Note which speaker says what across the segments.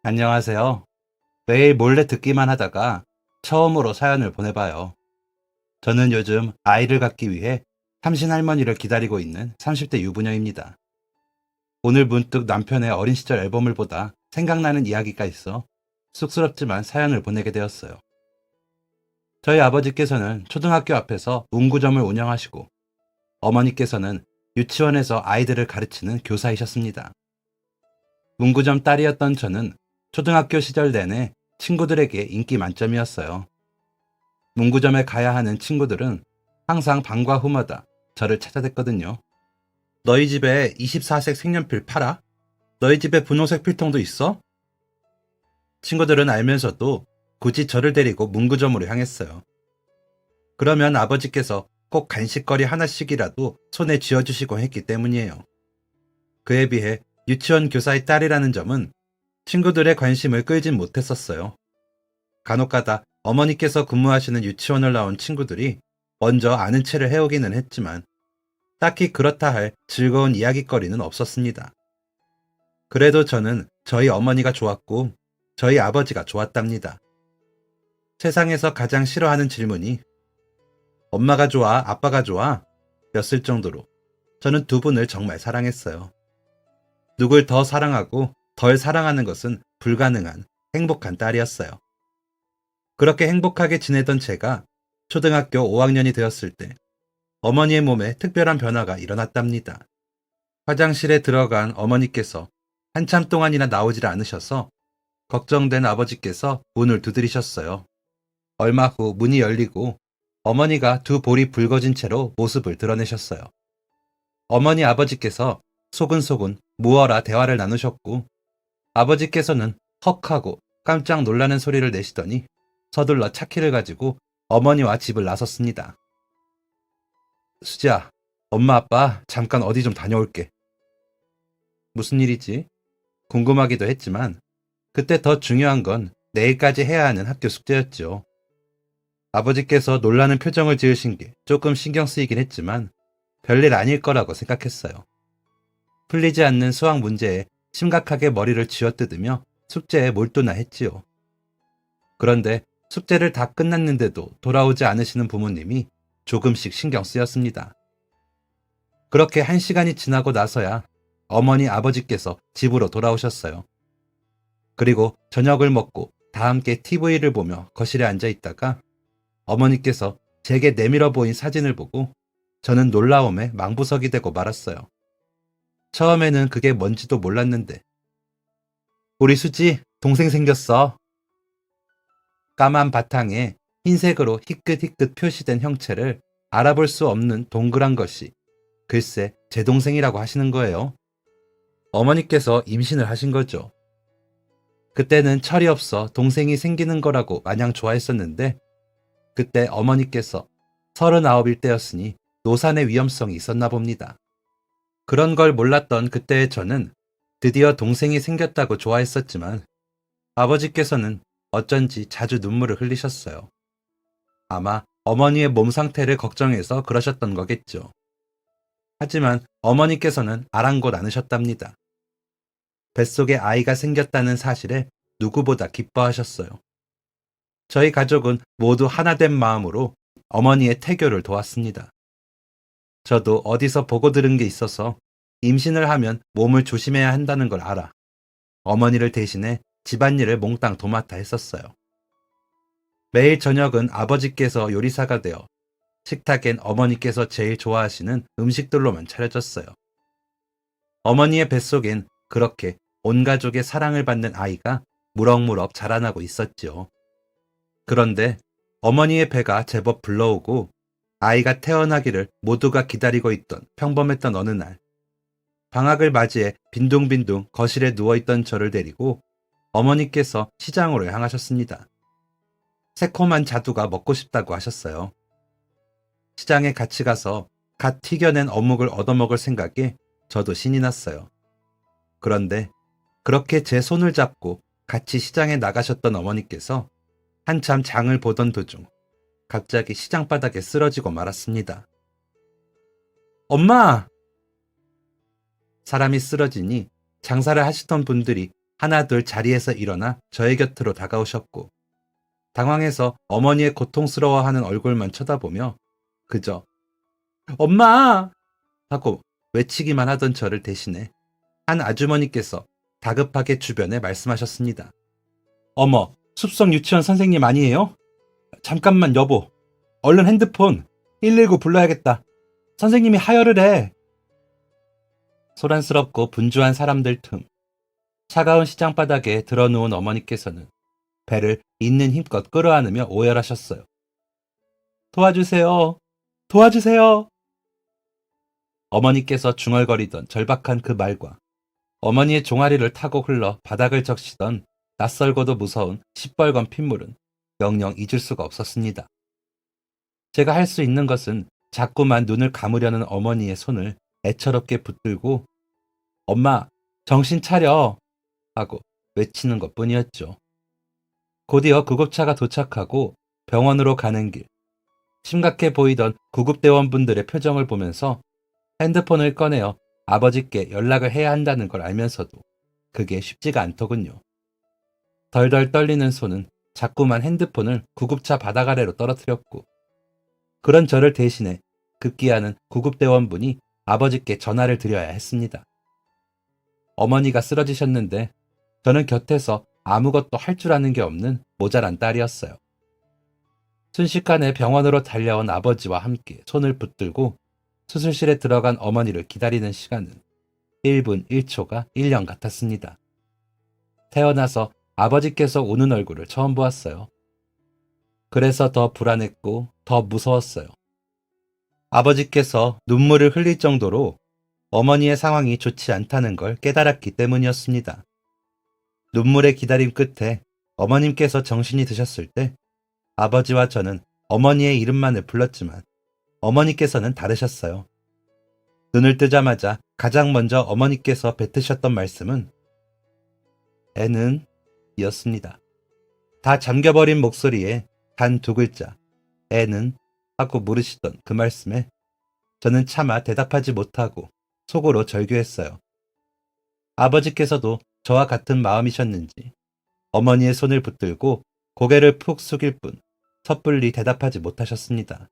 Speaker 1: 안녕하세요. 매일 몰래 듣기만 하다가 처음으로 사연을 보내봐요. 저는 요즘 아이를 갖기 위해 삼신 할머니를 기다리고 있는 30대 유부녀입니다. 오늘 문득 남편의 어린 시절 앨범을 보다 생각나는 이야기가 있어 쑥스럽지만 사연을 보내게 되었어요. 저희 아버지께서는 초등학교 앞에서 문구점을 운영하시고 어머니께서는 유치원에서 아이들을 가르치는 교사이셨습니다. 문구점 딸이었던 저는 초등학교 시절 내내 친구들에게 인기 만점이었어요. 문구점에 가야 하는 친구들은 항상 방과 후마다 저를 찾아댔거든요. 너희 집에 24색 색연필 팔아? 너희 집에 분홍색 필통도 있어? 친구들은 알면서도 굳이 저를 데리고 문구점으로 향했어요. 그러면 아버지께서 꼭 간식거리 하나씩이라도 손에 쥐어주시고 했기 때문이에요. 그에 비해 유치원 교사의 딸이라는 점은 친구들의 관심을 끌진 못했었어요. 간혹가다 어머니께서 근무하시는 유치원을 나온 친구들이 먼저 아는 체를 해오기는 했지만 딱히 그렇다 할 즐거운 이야깃거리는 없었습니다. 그래도 저는 저희 어머니가 좋았고 저희 아버지가 좋았답니다. 세상에서 가장 싫어하는 질문이 엄마가 좋아, 아빠가 좋아? 였을 정도로 저는 두 분을 정말 사랑했어요. 누굴 더 사랑하고 덜 사랑하는 것은 불가능한 행복한 딸이었어요. 그렇게 행복하게 지내던 제가 초등학교 5학년이 되었을 때 어머니의 몸에 특별한 변화가 일어났답니다. 화장실에 들어간 어머니께서 한참 동안이나 나오질 않으셔서 걱정된 아버지께서 문을 두드리셨어요. 얼마 후 문이 열리고 어머니가 두 볼이 붉어진 채로 모습을 드러내셨어요. 어머니 아버지께서 소근소근 무어라 대화를 나누셨고 아버지께서는 헉하고 깜짝 놀라는 소리를 내시더니 서둘러 차키를 가지고 어머니와 집을 나섰습니다. 수지야, 엄마 아빠 잠깐 어디 좀 다녀올게. 무슨 일이지? 궁금하기도 했지만 그때 더 중요한 건 내일까지 해야 하는 학교 숙제였죠. 아버지께서 놀라는 표정을 지으신 게 조금 신경 쓰이긴 했지만 별일 아닐 거라고 생각했어요. 풀리지 않는 수학 문제에 심각하게 머리를 쥐어뜯으며 숙제에 몰두나 했지요. 그런데 숙제를 다 끝났는데도 돌아오지 않으시는 부모님이 조금씩 신경 쓰였습니다. 그렇게 1시간이 지나고 나서야 어머니 아버지께서 집으로 돌아오셨어요. 그리고 저녁을 먹고 다 함께 TV를 보며 거실에 앉아 있다가 어머니께서 제게 내밀어 보인 사진을 보고 저는 놀라움에 망부석이 되고 말았어요. 처음에는 그게 뭔지도 몰랐는데 우리 수지 동생 생겼어. 까만 바탕에 흰색으로 희끗희끗 표시된 형체를 알아볼 수 없는 동그란 것이 글쎄 제 동생이라고 하시는 거예요. 어머니께서 임신을 하신 거죠. 그때는 철이 없어 동생이 생기는 거라고 마냥 좋아했었는데 그때 어머니께서 39일 때였으니 노산의 위험성이 있었나 봅니다. 그런 걸 몰랐던 그때의 저는 드디어 동생이 생겼다고 좋아했었지만 아버지께서는 어쩐지 자주 눈물을 흘리셨어요. 아마 어머니의 몸 상태를 걱정해서 그러셨던 거겠죠. 하지만 어머니께서는 아랑곳 않으셨답니다. 뱃속에 아이가 생겼다는 사실에 누구보다 기뻐하셨어요. 저희 가족은 모두 하나된 마음으로 어머니의 태교를 도왔습니다. 저도 어디서 보고 들은 게 있어서 임신을 하면 몸을 조심해야 한다는 걸 알아 어머니를 대신해 집안일을 몽땅 도맡아 했었어요. 매일 저녁은 아버지께서 요리사가 되어 식탁엔 어머니께서 제일 좋아하시는 음식들로만 차려졌어요. 어머니의 뱃속엔 그렇게 온 가족의 사랑을 받는 아이가 무럭무럭 자라나고 있었지요. 그런데 어머니의 배가 제법 불러오고 아이가 태어나기를 모두가 기다리고 있던 평범했던 어느 날 방학을 맞이해 빈둥빈둥 거실에 누워있던 저를 데리고 어머니께서 시장으로 향하셨습니다. 새콤한 자두가 먹고 싶다고 하셨어요. 시장에 같이 가서 갓 튀겨낸 어묵을 얻어먹을 생각에 저도 신이 났어요. 그런데 그렇게 제 손을 잡고 같이 시장에 나가셨던 어머니께서 한참 장을 보던 도중 갑자기 시장 바닥에 쓰러지고 말았습니다. 엄마! 사람이 쓰러지니 장사를 하시던 분들이 하나둘 자리에서 일어나 저의 곁으로 다가오셨고 당황해서 어머니의 고통스러워하는 얼굴만 쳐다보며 그저 엄마! 하고 외치기만 하던 저를 대신해 한 아주머니께서 다급하게 주변에 말씀하셨습니다. 어머, 숲속 유치원 선생님 아니에요? 잠깐만 여보, 얼른 핸드폰 119 불러야겠다. 선생님이 하혈을 해. 소란스럽고 분주한 사람들 틈 차가운 시장바닥에 드러누운 어머니께서는 배를 있는 힘껏 끌어안으며 오열하셨어요. 도와주세요. 도와주세요. 어머니께서 중얼거리던 절박한 그 말과 어머니의 종아리를 타고 흘러 바닥을 적시던 낯설고도 무서운 시뻘건 핏물은 영영 잊을 수가 없었습니다. 제가 할 수 있는 것은 자꾸만 눈을 감으려는 어머니의 손을 애처롭게 붙들고 엄마, 정신 차려! 하고 외치는 것뿐이었죠. 곧이어 구급차가 도착하고 병원으로 가는 길, 심각해 보이던 구급대원분들의 표정을 보면서 핸드폰을 꺼내어 아버지께 연락을 해야 한다는 걸 알면서도 그게 쉽지가 않더군요. 덜덜 떨리는 손은 자꾸만 핸드폰을 구급차 바닥 아래로 떨어뜨렸고 그런 저를 대신해 급기야는 구급대원분이 아버지께 전화를 드려야 했습니다. 어머니가 쓰러지셨는데 저는 곁에서 아무것도 할 줄 아는 게 없는 모자란 딸이었어요. 순식간에 병원으로 달려온 아버지와 함께 손을 붙들고 수술실에 들어간 어머니를 기다리는 시간은 1분 1초가 1년 같았습니다. 태어나서 아버지께서 우는 얼굴을 처음 보았어요. 그래서 더 불안했고 더 무서웠어요. 아버지께서 눈물을 흘릴 정도로 어머니의 상황이 좋지 않다는 걸 깨달았기 때문이었습니다. 눈물의 기다림 끝에 어머님께서 정신이 드셨을 때 아버지와 저는 어머니의 이름만을 불렀지만 어머니께서는 다르셨어요. 눈을 뜨자마자 가장 먼저 어머니께서 뱉으셨던 말씀은 애는 이었습니다. 다 잠겨버린 목소리에 단 두 글자 애는 하고 물으시던 그 말씀에 저는 차마 대답하지 못하고 속으로 절규했어요. 아버지께서도 저와 같은 마음이셨는지 어머니의 손을 붙들고 고개를 푹 숙일 뿐 섣불리 대답하지 못하셨습니다.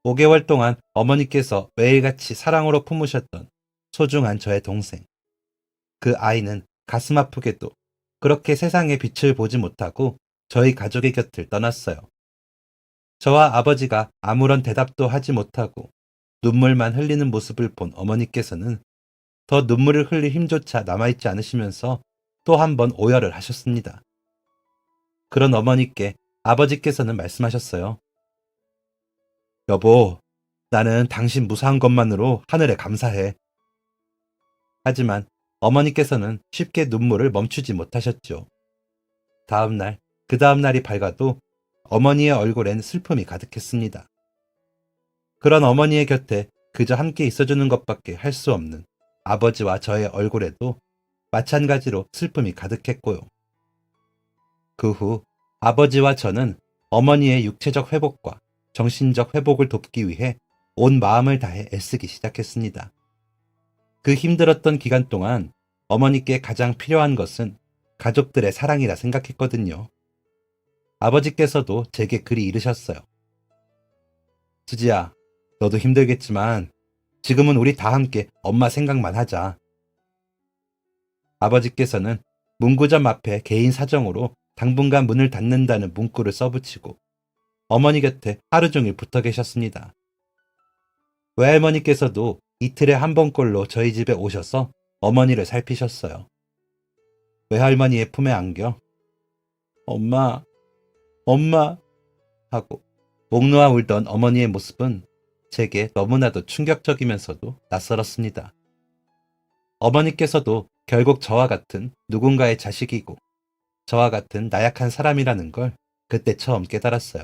Speaker 1: 5개월 동안 어머니께서 매일같이 사랑으로 품으셨던 소중한 저의 동생. 그 아이는 가슴 아프게도 그렇게 세상의 빛을 보지 못하고 저희 가족의 곁을 떠났어요. 저와 아버지가 아무런 대답도 하지 못하고 눈물만 흘리는 모습을 본 어머니께서는 더 눈물을 흘릴 힘조차 남아있지 않으시면서 또 한 번 오열을 하셨습니다. 그런 어머니께 아버지께서는 말씀하셨어요. 여보, 나는 당신 무사한 것만으로 하늘에 감사해. 하지만 어머니께서는 쉽게 눈물을 멈추지 못하셨죠. 다음날, 그 다음날이 밝아도 어머니의 얼굴엔 슬픔이 가득했습니다. 그런 어머니의 곁에 그저 함께 있어주는 것밖에 할 수 없는 아버지와 저의 얼굴에도 마찬가지로 슬픔이 가득했고요. 그 후 아버지와 저는 어머니의 육체적 회복과 정신적 회복을 돕기 위해 온 마음을 다해 애쓰기 시작했습니다. 그 힘들었던 기간 동안 어머니께 가장 필요한 것은 가족들의 사랑이라 생각했거든요. 아버지께서도 제게 글이 이르셨어요. 수지야, 너도 힘들겠지만 지금은 우리 다 함께 엄마 생각만 하자. 아버지께서는 문구점 앞에 개인 사정으로 당분간 문을 닫는다는 문구를 써붙이고 어머니 곁에 하루 종일 붙어 계셨습니다. 외할머니께서도 이틀에 한 번꼴로 저희 집에 오셔서 어머니를 살피셨어요. 외할머니의 품에 안겨 엄마, 엄마 하고 목 놓아 울던 어머니의 모습은 제게 너무나도 충격적이면서도 낯설었습니다. 어머니께서도 결국 저와 같은 누군가의 자식이고 저와 같은 나약한 사람이라는 걸 그때 처음 깨달았어요.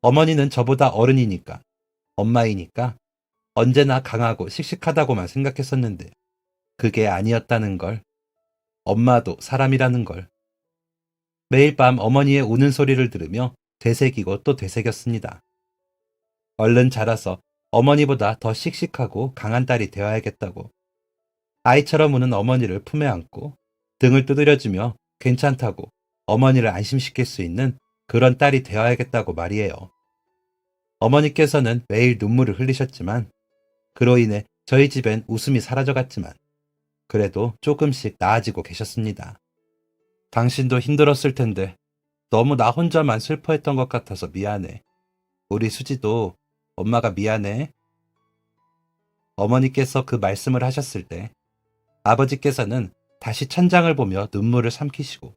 Speaker 1: 어머니는 저보다 어른이니까, 엄마이니까 언제나 강하고 씩씩하다고만 생각했었는데 그게 아니었다는 걸, 엄마도 사람이라는 걸. 매일 밤 어머니의 우는 소리를 들으며 되새기고 또 되새겼습니다. 얼른 자라서 어머니보다 더 씩씩하고 강한 딸이 되어야겠다고. 아이처럼 우는 어머니를 품에 안고 등을 두드려주며 괜찮다고 어머니를 안심시킬 수 있는 그런 딸이 되어야겠다고 말이에요. 어머니께서는 매일 눈물을 흘리셨지만 그로 인해 저희 집엔 웃음이 사라져갔지만 그래도 조금씩 나아지고 계셨습니다. 당신도 힘들었을 텐데 너무 나 혼자만 슬퍼했던 것 같아서 미안해. 우리 수지도 엄마가 미안해. 어머니께서 그 말씀을 하셨을 때 아버지께서는 다시 천장을 보며 눈물을 삼키시고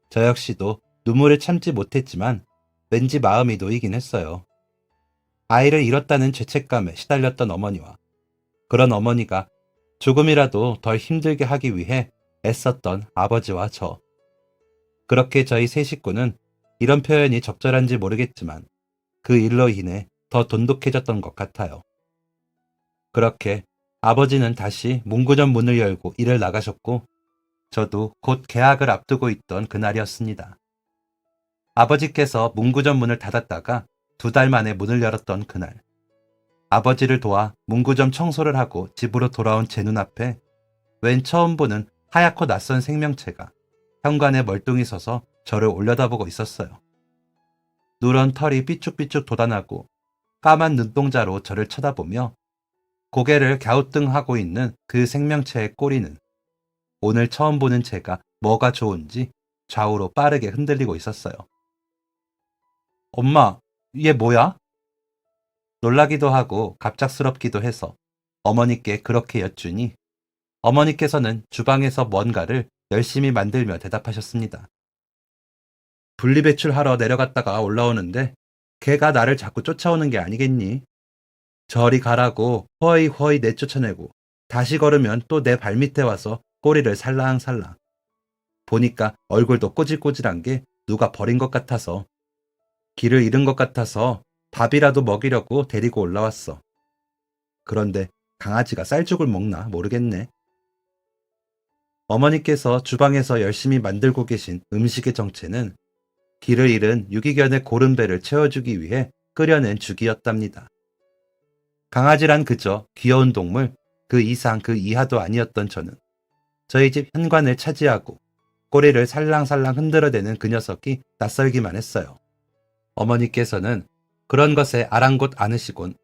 Speaker 1: 저 역시도 눈물을 참지 못했지만 왠지 마음이 놓이긴 했어요. 아이를 잃었다는 죄책감에 시달렸던 어머니와 그런 어머니가 조금이라도 덜 힘들게 하기 위해 애썼던 아버지와 저. 그렇게 저희 세 식구는 이런 표현이 적절한지 모르겠지만 그 일로 인해 더 돈독해졌던 것 같아요. 그렇게 아버지는 다시 문구점 문을 열고 일을 나가셨고 저도 곧 개학을 앞두고 있던 그날이었습니다. 아버지께서 문구점 문을 닫았다가 2달 만에 문을 열었던 그날. 아버지를 도와 문구점 청소를 하고 집으로 돌아온 제 눈앞에 웬 처음 보는 하얗고 낯선 생명체가 현관에 멀뚱히 서서 저를 올려다보고 있었어요. 누런 털이 삐쭉삐쭉 돋아나고 까만 눈동자로 저를 쳐다보며 고개를 갸우뚱하고 있는 그 생명체의 꼬리는 오늘 처음 보는 제가 뭐가 좋은지 좌우로 빠르게 흔들리고 있었어요. 엄마, 얘 뭐야? 놀라기도 하고 갑작스럽기도 해서 어머니께 그렇게 여쭈니 어머니께서는 주방에서 뭔가를 열심히 만들며 대답하셨습니다. 분리배출하러 내려갔다가 올라오는데 걔가 나를 자꾸 쫓아오는 게 아니겠니? 저리 가라고 허이허이 내쫓아내고 다시 걸으면 또 내 발밑에 와서 꼬리를 살랑살랑. 보니까 얼굴도 꼬질꼬질한 게 누가 버린 것 같아서 길을 잃은 것 같아서 밥이라도 먹이려고 데리고 올라왔어. 그런데 강아지가 쌀죽을 먹나 모르겠네. 어머니께서 주방에서 열심히 만들고 계신 음식의 정체는 길을 잃은 유기견의 고른배를 채워주기 위해 끓여낸 죽이었답니다. 강아지란 그저 귀여운 동물, 그 이상 그 이하도 아니었던 저는 저희 집 현관을 차지하고 꼬리를 살랑살랑 흔들어대는 그 녀석이 낯설기만 했어요. 어머니께서는 그런 것에 아랑곳 않으시곤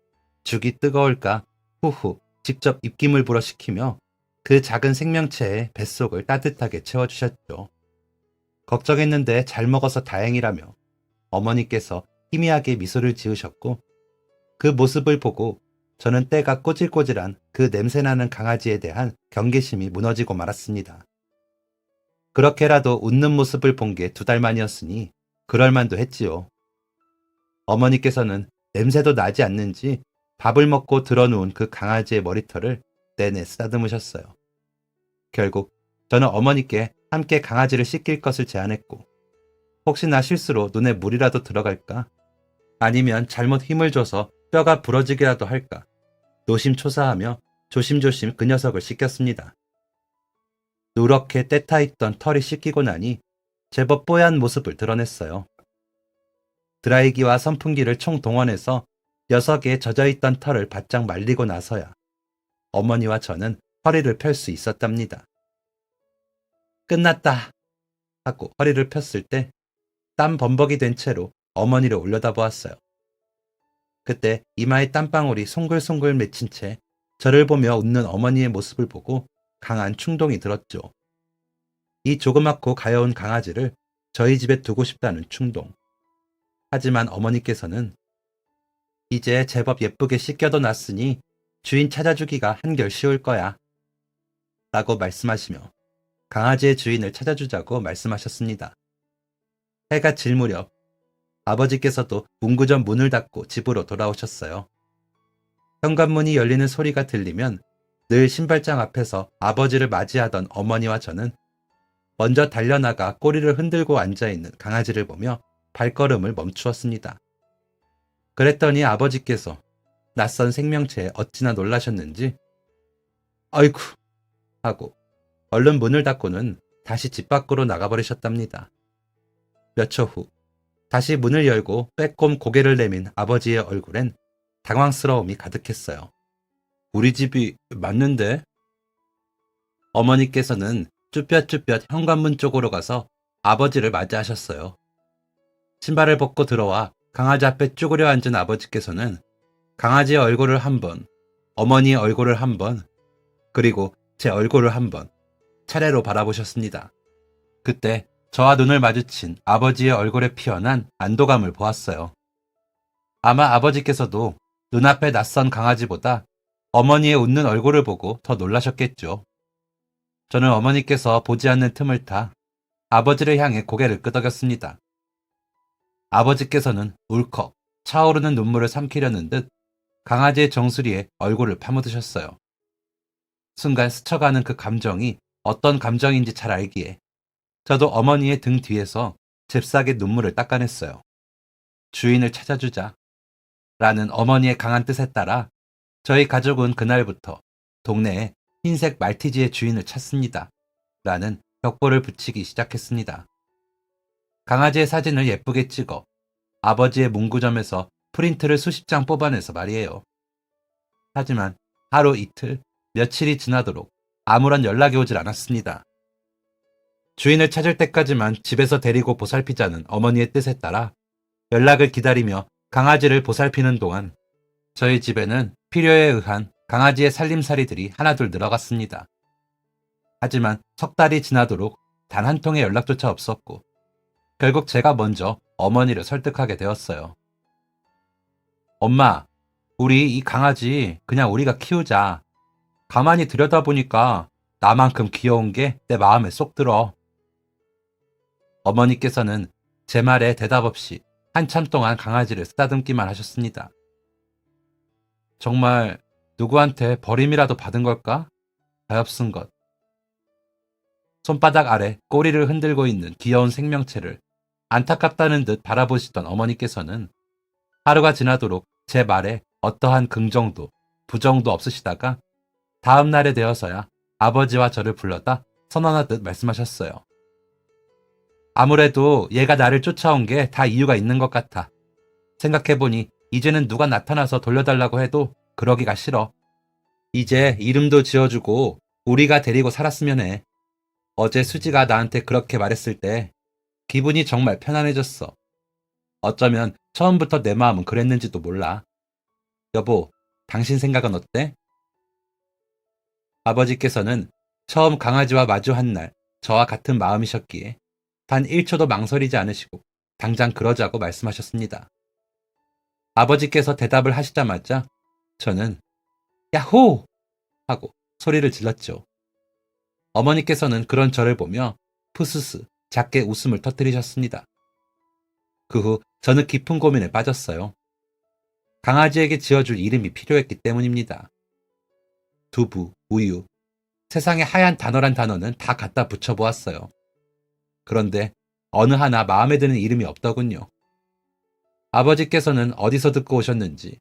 Speaker 1: 죽이 뜨거울까 후후 직접 입김을 불어시키며 그 작은 생명체의 뱃속을 따뜻하게 채워주셨죠. 걱정했는데 잘 먹어서 다행이라며 어머니께서 희미하게 미소를 지으셨고 그 모습을 보고 저는 때가 꼬질꼬질한 그 냄새나는 강아지에 대한 경계심이 무너지고 말았습니다. 그렇게라도 웃는 모습을 본 게 2달 만이었으니 그럴만도 했지요. 어머니께서는 냄새도 나지 않는지 밥을 먹고 드러누운 그 강아지의 머리털을 내내 쓰다듬으셨어요. 결국 저는 어머니께 함께 강아지를 씻길 것을 제안했고 혹시나 실수로 눈에 물이라도 들어갈까? 아니면 잘못 힘을 줘서 뼈가 부러지기라도 할까? 노심초사하며 조심조심 그 녀석을 씻겼습니다. 누렇게 때타있던 털이 씻기고 나니 제법 뽀얀 모습을 드러냈어요. 드라이기와 선풍기를 총동원해서 녀석의 젖어있던 털을 바짝 말리고 나서야 어머니와 저는 허리를 펼 수 있었답니다. 끝났다 하고 허리를 폈을 때 땀 범벅이 된 채로 어머니를 올려다보았어요. 그때 이마에 땀방울이 송글송글 맺힌 채 저를 보며 웃는 어머니의 모습을 보고 강한 충동이 들었죠. 이 조그맣고 가여운 강아지를 저희 집에 두고 싶다는 충동. 하지만 어머니께서는 이제 제법 예쁘게 씻겨도 놨으니 주인 찾아주기가 한결 쉬울 거야 라고 말씀하시며 강아지의 주인을 찾아주자고 말씀하셨습니다. 해가 질 무렵 아버지께서도 문구점 문을 닫고 집으로 돌아오셨어요. 현관문이 열리는 소리가 들리면 늘 신발장 앞에서 아버지를 맞이하던 어머니와 저는 먼저 달려나가 꼬리를 흔들고 앉아있는 강아지를 보며 발걸음을 멈추었습니다. 그랬더니 아버지께서 낯선 생명체에 어찌나 놀라셨는지 아이쿠 하고 얼른 문을 닫고는 다시 집 밖으로 나가버리셨답니다. 몇 초 후 다시 문을 열고 빼꼼 고개를 내민 아버지의 얼굴엔 당황스러움이 가득했어요. 우리 집이 맞는데? 어머니께서는 쭈뼛쭈뼛 현관문 쪽으로 가서 아버지를 맞이하셨어요. 신발을 벗고 들어와 강아지 앞에 쭈그려 앉은 아버지께서는 강아지의 얼굴을 한 번, 어머니의 얼굴을 한 번, 그리고 제 얼굴을 한 번 차례로 바라보셨습니다. 그때 저와 눈을 마주친 아버지의 얼굴에 피어난 안도감을 보았어요. 아마 아버지께서도 눈앞에 낯선 강아지보다 어머니의 웃는 얼굴을 보고 더 놀라셨겠죠. 저는 어머니께서 보지 않는 틈을 타 아버지를 향해 고개를 끄덕였습니다. 아버지께서는 울컥 차오르는 눈물을 삼키려는 듯 강아지의 정수리에 얼굴을 파묻으셨어요. 순간 스쳐가는 그 감정이 어떤 감정인지 잘 알기에 저도 어머니의 등 뒤에서 잽싸게 눈물을 닦아냈어요. 주인을 찾아주자 라는 어머니의 강한 뜻에 따라 저희 가족은 그날부터 동네에 흰색 말티즈의 주인을 찾습니다. 라는 벽보를 붙이기 시작했습니다. 강아지의 사진을 예쁘게 찍어 아버지의 문구점에서 프린트를 수십 장 뽑아내서 말이에요. 하지만 하루 이틀, 며칠이 지나도록 아무런 연락이 오질 않았습니다. 주인을 찾을 때까지만 집에서 데리고 보살피자는 어머니의 뜻에 따라 연락을 기다리며 강아지를 보살피는 동안 저희 집에는 필요에 의한 강아지의 살림살이들이 하나둘 늘어갔습니다. 하지만 석 달이 지나도록 단 한 통의 연락조차 없었고 결국 제가 먼저 어머니를 설득하게 되었어요. 엄마, 우리 이 강아지 그냥 우리가 키우자. 가만히 들여다보니까 나만큼 귀여운 게 내 마음에 쏙 들어. 어머니께서는 제 말에 대답 없이 한참 동안 강아지를 쓰다듬기만 하셨습니다. 정말 누구한테 버림이라도 받은 걸까? 가엾은 것. 손바닥 아래 꼬리를 흔들고 있는 귀여운 생명체를 안타깝다는 듯 바라보시던 어머니께서는 하루가 지나도록 제 말에 어떠한 긍정도 부정도 없으시다가 다음 날에 되어서야 아버지와 저를 불러다 선언하듯 말씀하셨어요. 아무래도 얘가 나를 쫓아온 게 다 이유가 있는 것 같아. 생각해보니 이제는 누가 나타나서 돌려달라고 해도 그러기가 싫어. 이제 이름도 지어주고 우리가 데리고 살았으면 해. 어제 수지가 나한테 그렇게 말했을 때 기분이 정말 편안해졌어. 어쩌면 처음부터 내 마음은 그랬는지도 몰라. 여보, 당신 생각은 어때? 아버지께서는 처음 강아지와 마주한 날 저와 같은 마음이셨기에 단 1초도 망설이지 않으시고 당장 그러자고 말씀하셨습니다. 아버지께서 대답을 하시자마자 저는 야호! 하고 소리를 질렀죠. 어머니께서는 그런 저를 보며 푸스스 작게 웃음을 터뜨리셨습니다. 그 후 저는 깊은 고민에 빠졌어요. 강아지에게 지어줄 이름이 필요했기 때문입니다. 두부, 우유, 세상에 하얀 단어란 단어는 다 갖다 붙여보았어요. 그런데 어느 하나 마음에 드는 이름이 없더군요. 아버지께서는 어디서 듣고 오셨는지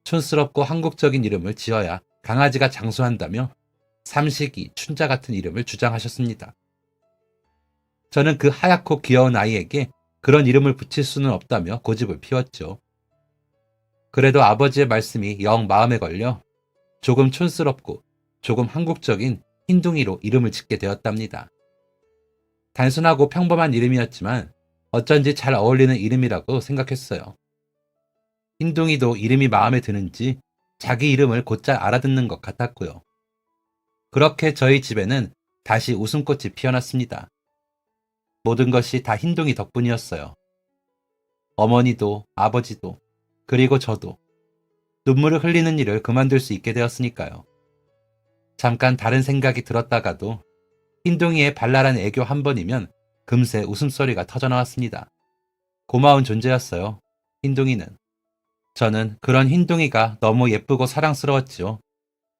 Speaker 1: 촌스럽고 한국적인 이름을 지어야 강아지가 장수한다며 삼식이, 춘자 같은 이름을 주장하셨습니다. 저는 그 하얗고 귀여운 아이에게 그런 이름을 붙일 수는 없다며 고집을 피웠죠. 그래도 아버지의 말씀이 영 마음에 걸려 조금 촌스럽고 조금 한국적인 흰둥이로 이름을 짓게 되었답니다. 단순하고 평범한 이름이었지만 어쩐지 잘 어울리는 이름이라고 생각했어요. 흰둥이도 이름이 마음에 드는지 자기 이름을 곧잘 알아듣는 것 같았고요. 그렇게 저희 집에는 다시 웃음꽃이 피어났습니다. 모든 것이 다 흰둥이 덕분이었어요. 어머니도 아버지도 그리고 저도 눈물을 흘리는 일을 그만둘 수 있게 되었으니까요. 잠깐 다른 생각이 들었다가도 흰둥이의 발랄한 애교 한 번이면 금세 웃음소리가 터져나왔습니다. 고마운 존재였어요. 흰둥이는. 저는 그런 흰둥이가 너무 예쁘고 사랑스러웠지요.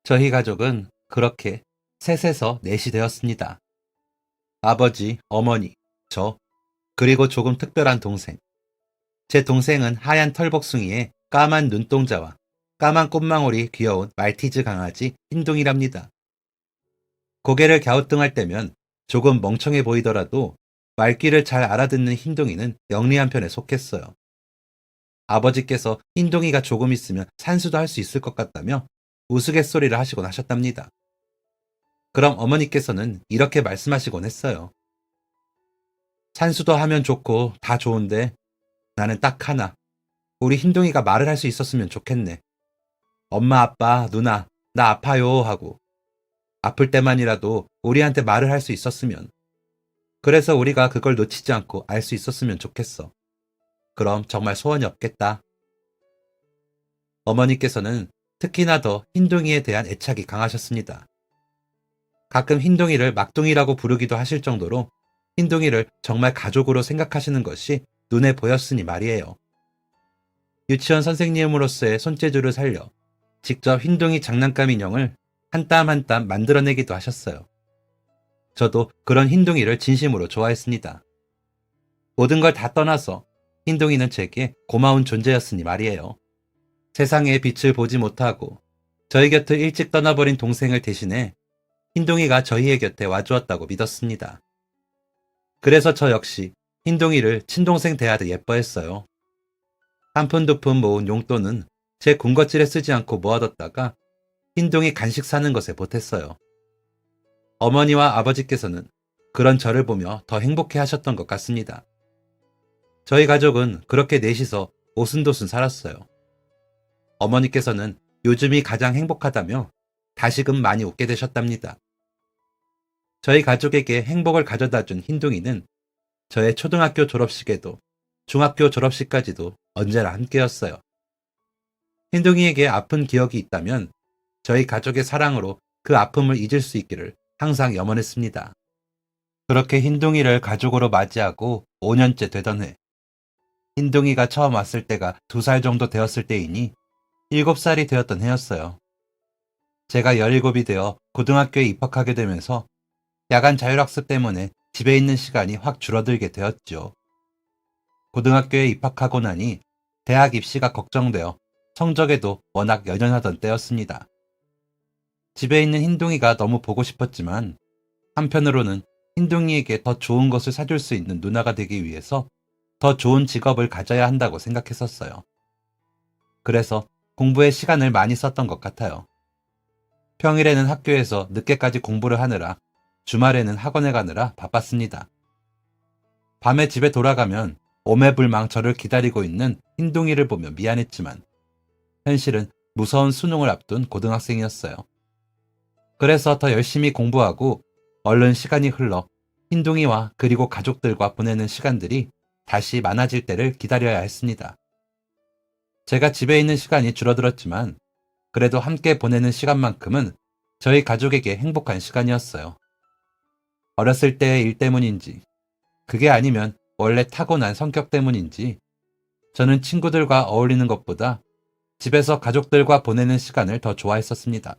Speaker 1: 저희 가족은 그렇게 셋에서 넷이 되었습니다. 아버지, 어머니, 저, 그리고 조금 특별한 동생. 제 동생은 하얀 털복숭이에 까만 눈동자와 까만 꽃망울이 귀여운 말티즈 강아지 흰둥이랍니다. 고개를 갸우뚱할 때면 조금 멍청해 보이더라도 말귀를 잘 알아듣는 흰둥이는 영리한 편에 속했어요. 아버지께서 흰둥이가 조금 있으면 산수도 할 수 있을 것 같다며 우스갯소리를 하시곤 하셨답니다. 그럼 어머니께서는 이렇게 말씀하시곤 했어요. 산수도 하면 좋고 다 좋은데 나는 딱 하나. 우리 흰둥이가 말을 할 수 있었으면 좋겠네. 엄마, 아빠, 누나, 나 아파요 하고 아플 때만이라도 우리한테 말을 할 수 있었으면. 그래서 우리가 그걸 놓치지 않고 알 수 있었으면 좋겠어. 그럼 정말 소원이 없겠다. 어머니께서는 특히나 더 흰둥이에 대한 애착이 강하셨습니다. 가끔 흰둥이를 막둥이라고 부르기도 하실 정도로 흰둥이를 정말 가족으로 생각하시는 것이 눈에 보였으니 말이에요. 유치원 선생님으로서의 손재주를 살려 직접 흰둥이 장난감 인형을 한 땀 한 땀 만들어내기도 하셨어요. 저도 그런 흰둥이를 진심으로 좋아했습니다. 모든 걸 다 떠나서 흰둥이는 제게 고마운 존재였으니 말이에요. 세상의 빛을 보지 못하고 저희 곁을 일찍 떠나버린 동생을 대신해 흰둥이가 저희의 곁에 와주었다고 믿었습니다. 그래서 저 역시 흰둥이를 친동생 대하듯 예뻐했어요. 한 푼 두 푼 모은 용돈은 제 군것질에 쓰지 않고 모아뒀다가 흰둥이 간식 사는 것에 보탰어요. 어머니와 아버지께서는 그런 저를 보며 더 행복해 하셨던 것 같습니다. 저희 가족은 그렇게 넷이서 오순도순 살았어요. 어머니께서는 요즘이 가장 행복하다며 다시금 많이 웃게 되셨답니다. 저희 가족에게 행복을 가져다 준 흰둥이는 저의 초등학교 졸업식에도 중학교 졸업식까지도 언제나 함께였어요. 흰둥이에게 아픈 기억이 있다면 저희 가족의 사랑으로 그 아픔을 잊을 수 있기를 항상 염원했습니다. 그렇게 흰둥이를 가족으로 맞이하고 5년째 되던 해, 흰둥이가 처음 왔을 때가 2살 정도 되었을 때이니 7살이 되었던 해였어요. 제가 17이 되어 고등학교에 입학하게 되면서 야간 자율학습 때문에 집에 있는 시간이 확 줄어들게 되었죠. 고등학교에 입학하고 나니 대학 입시가 걱정되어 성적에도 워낙 연연하던 때였습니다. 집에 있는 흰둥이가 너무 보고 싶었지만 한편으로는 흰둥이에게 더 좋은 것을 사줄 수 있는 누나가 되기 위해서 더 좋은 직업을 가져야 한다고 생각했었어요. 그래서 공부에 시간을 많이 썼던 것 같아요. 평일에는 학교에서 늦게까지 공부를 하느라 주말에는 학원에 가느라 바빴습니다. 밤에 집에 돌아가면 오매불망 저를 기다리고 있는 흰둥이를 보며 미안했지만 현실은 무서운 수능을 앞둔 고등학생이었어요. 그래서 더 열심히 공부하고 얼른 시간이 흘러 흰둥이와 그리고 가족들과 보내는 시간들이 다시 많아질 때를 기다려야 했습니다. 제가 집에 있는 시간이 줄어들었지만 그래도 함께 보내는 시간만큼은 저희 가족에게 행복한 시간이었어요. 어렸을 때의 일 때문인지, 그게 아니면 원래 타고난 성격 때문인지 저는 친구들과 어울리는 것보다 집에서 가족들과 보내는 시간을 더 좋아했었습니다.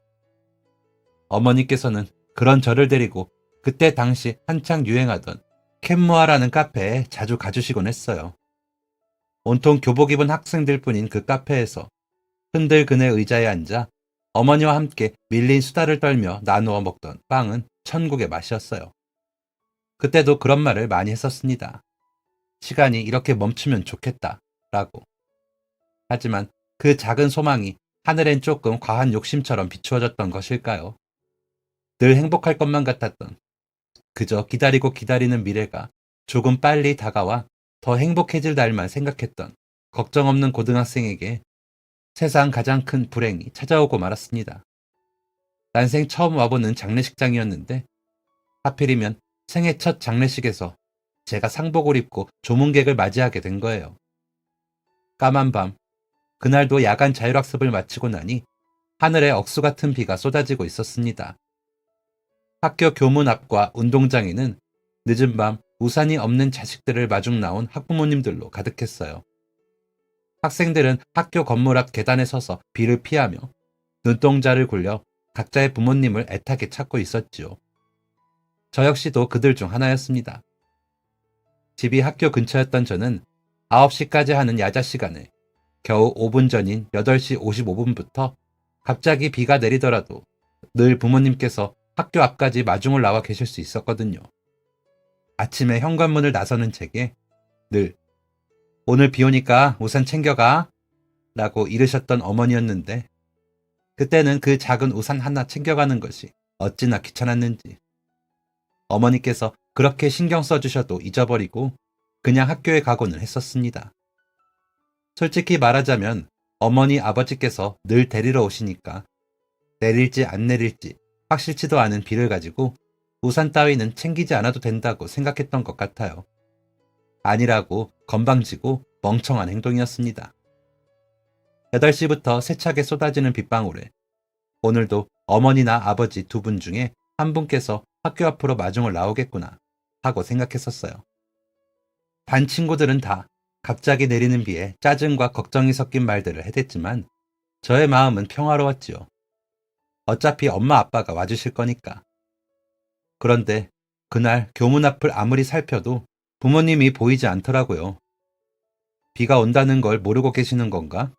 Speaker 1: 어머니께서는 그런 저를 데리고 그때 당시 한창 유행하던 캔모아라는 카페에 자주 가주시곤 했어요. 온통 교복 입은 학생들뿐인 그 카페에서 흔들그네 의자에 앉아 어머니와 함께 밀린 수다를 떨며 나누어 먹던 빵은 천국의 맛이었어요. 그때도 그런 말을 많이 했었습니다. 시간이 이렇게 멈추면 좋겠다 라고. 하지만 그 작은 소망이 하늘엔 조금 과한 욕심처럼 비추어졌던 것일까요? 늘 행복할 것만 같았던, 그저 기다리고 기다리는 미래가 조금 빨리 다가와 더 행복해질 날만 생각했던 걱정 없는 고등학생에게 세상 가장 큰 불행이 찾아오고 말았습니다. 난생 처음 와보는 장례식장이었는데 하필이면 생애 첫 장례식에서 제가 상복을 입고 조문객을 맞이하게 된 거예요. 까만 밤, 그날도 야간 자율학습을 마치고 나니 하늘에 억수 같은 비가 쏟아지고 있었습니다. 학교 교문 앞과 운동장에는 늦은 밤 우산이 없는 자식들을 마중 나온 학부모님들로 가득했어요. 학생들은 학교 건물 앞 계단에 서서 비를 피하며 눈동자를 굴려 각자의 부모님을 애타게 찾고 있었지요. 저 역시도 그들 중 하나였습니다. 집이 학교 근처였던 저는 9시까지 하는 야자 시간에 겨우 5분 전인 8시 55분부터 갑자기 비가 내리더라도 늘 부모님께서 학교 앞까지 마중을 나와 계실 수 있었거든요. 아침에 현관문을 나서는 제게 늘 오늘 비 오니까 우산 챙겨가 라고 이르셨던 어머니였는데 그때는 그 작은 우산 하나 챙겨가는 것이 어찌나 귀찮았는지. 어머니께서 그렇게 신경 써주셔도 잊어버리고 그냥 학교에 가고는 했었습니다. 솔직히 말하자면 어머니 아버지께서 늘 데리러 오시니까 내릴지 안 내릴지 확실치도 않은 비를 가지고 우산 따위는 챙기지 않아도 된다고 생각했던 것 같아요. 아니라고 건방지고 멍청한 행동이었습니다. 8시부터 세차게 쏟아지는 빗방울에 오늘도 어머니나 아버지 두 분 중에 한 분께서 학교 앞으로 마중을 나오겠구나 하고 생각했었어요. 반 친구들은 다 갑자기 내리는 비에 짜증과 걱정이 섞인 말들을 해댔지만 저의 마음은 평화로웠지요. 어차피 엄마 아빠가 와주실 거니까. 그런데 그날 교문 앞을 아무리 살펴도 부모님이 보이지 않더라고요. 비가 온다는 걸 모르고 계시는 건가?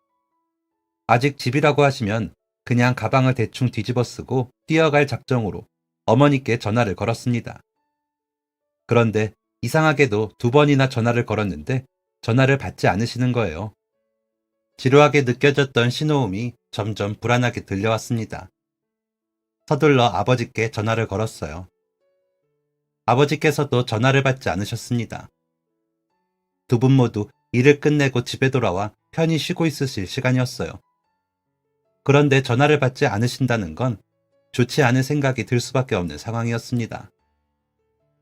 Speaker 1: 아직 집이라고 하시면 그냥 가방을 대충 뒤집어 쓰고 뛰어갈 작정으로 어머니께 전화를 걸었습니다. 그런데 이상하게도 2번이나 전화를 걸었는데 전화를 받지 않으시는 거예요. 지루하게 느껴졌던 신호음이 점점 불안하게 들려왔습니다. 서둘러 아버지께 전화를 걸었어요. 아버지께서도 전화를 받지 않으셨습니다. 두 분 모두 일을 끝내고 집에 돌아와 편히 쉬고 있으실 시간이었어요. 그런데 전화를 받지 않으신다는 건 좋지 않은 생각이 들 수밖에 없는 상황이었습니다.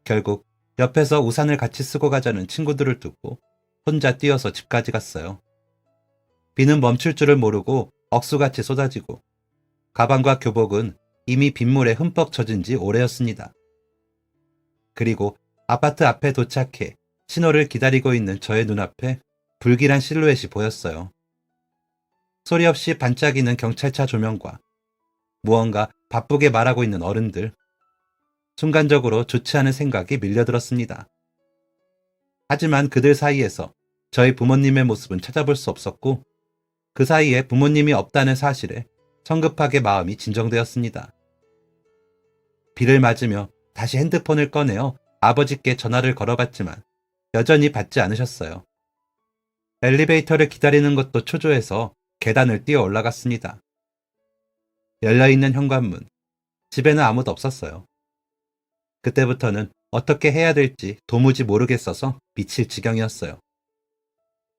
Speaker 1: 결국 옆에서 우산을 같이 쓰고 가자는 친구들을 두고 혼자 뛰어서 집까지 갔어요. 비는 멈출 줄을 모르고 억수같이 쏟아지고 가방과 교복은 이미 빗물에 흠뻑 젖은 지 오래였습니다. 그리고 아파트 앞에 도착해 신호를 기다리고 있는 저의 눈앞에 불길한 실루엣이 보였어요. 소리 없이 반짝이는 경찰차 조명과 무언가 바쁘게 말하고 있는 어른들. 순간적으로 좋지 않은 생각이 밀려들었습니다. 하지만 그들 사이에서 저희 부모님의 모습은 찾아볼 수 없었고 그 사이에 부모님이 없다는 사실에 성급하게 마음이 진정되었습니다. 비를 맞으며 다시 핸드폰을 꺼내어 아버지께 전화를 걸어봤지만 여전히 받지 않으셨어요. 엘리베이터를 기다리는 것도 초조해서 계단을 뛰어 올라갔습니다. 열려있는 현관문. 집에는 아무도 없었어요. 그때부터는 어떻게 해야 될지 도무지 모르겠어서 미칠 지경이었어요.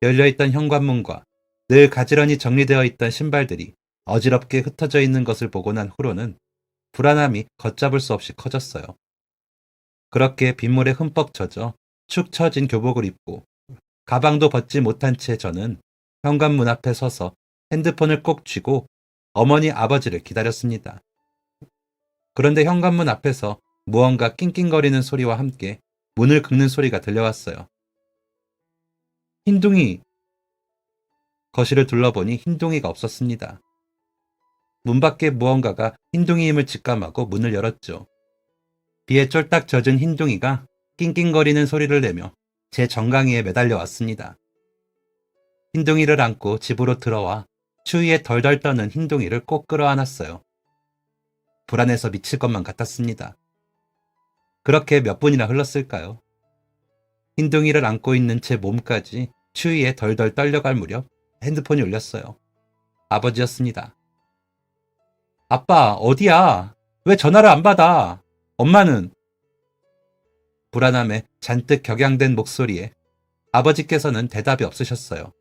Speaker 1: 열려있던 현관문과 늘 가지런히 정리되어 있던 신발들이 어지럽게 흩어져 있는 것을 보고 난 후로는 불안함이 걷잡을 수 없이 커졌어요. 그렇게 빗물에 흠뻑 젖어 축 처진 교복을 입고 가방도 벗지 못한 채 저는 현관문 앞에 서서 핸드폰을 꼭 쥐고 어머니 아버지를 기다렸습니다. 그런데 현관문 앞에서 무언가 낑낑거리는 소리와 함께 문을 긁는 소리가 들려왔어요. 흰둥이! 거실을 둘러보니 흰둥이가 없었습니다. 문 밖에 무언가가 흰둥이임을 직감하고 문을 열었죠. 비에 쫄딱 젖은 흰둥이가 낑낑거리는 소리를 내며 제 정강이에 매달려 왔습니다. 흰둥이를 안고 집으로 들어와 추위에 덜덜 떠는 흰둥이를 꼭 끌어안았어요. 불안해서 미칠 것만 같았습니다. 그렇게 몇 분이나 흘렀을까요? 흰둥이를 안고 있는 제 몸까지 추위에 덜덜 떨려갈 무렵 핸드폰이 울렸어요. 아버지였습니다. 아빠, 어디야? 왜 전화를 안 받아? 엄마는? 불안함에 잔뜩 격양된 목소리에 아버지께서는 대답이 없으셨어요.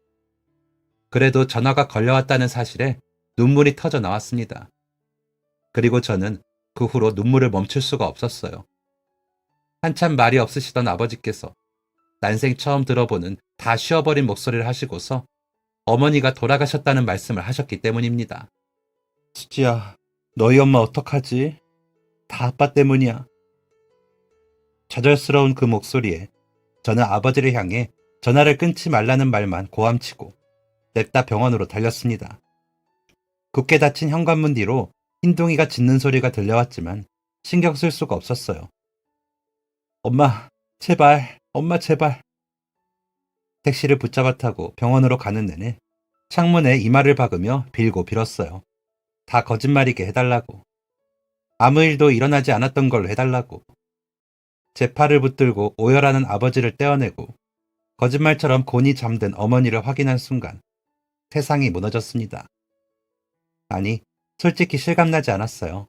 Speaker 1: 그래도 전화가 걸려왔다는 사실에 눈물이 터져 나왔습니다. 그리고 저는 그 후로 눈물을 멈출 수가 없었어요. 한참 말이 없으시던 아버지께서 난생 처음 들어보는 다 쉬어버린 목소리를 하시고서 어머니가 돌아가셨다는 말씀을 하셨기 때문입니다. 수지야, 너희 엄마 어떡하지? 다 아빠 때문이야. 좌절스러운 그 목소리에 저는 아버지를 향해 전화를 끊지 말라는 말만 고함치고 냅다 병원으로 달렸습니다. 굳게 닫힌 현관문 뒤로 흰둥이가 짖는 소리가 들려왔지만 신경 쓸 수가 없었어요. 엄마, 제발, 엄마 제발. 택시를 붙잡아 타고 병원으로 가는 내내 창문에 이마를 박으며 빌고 빌었어요. 다 거짓말이게 해달라고. 아무 일도 일어나지 않았던 걸로 해달라고. 제 팔을 붙들고 오열하는 아버지를 떼어내고 거짓말처럼 곤히 잠든 어머니를 확인한 순간 세상이 무너졌습니다. 아니, 솔직히 실감나지 않았어요.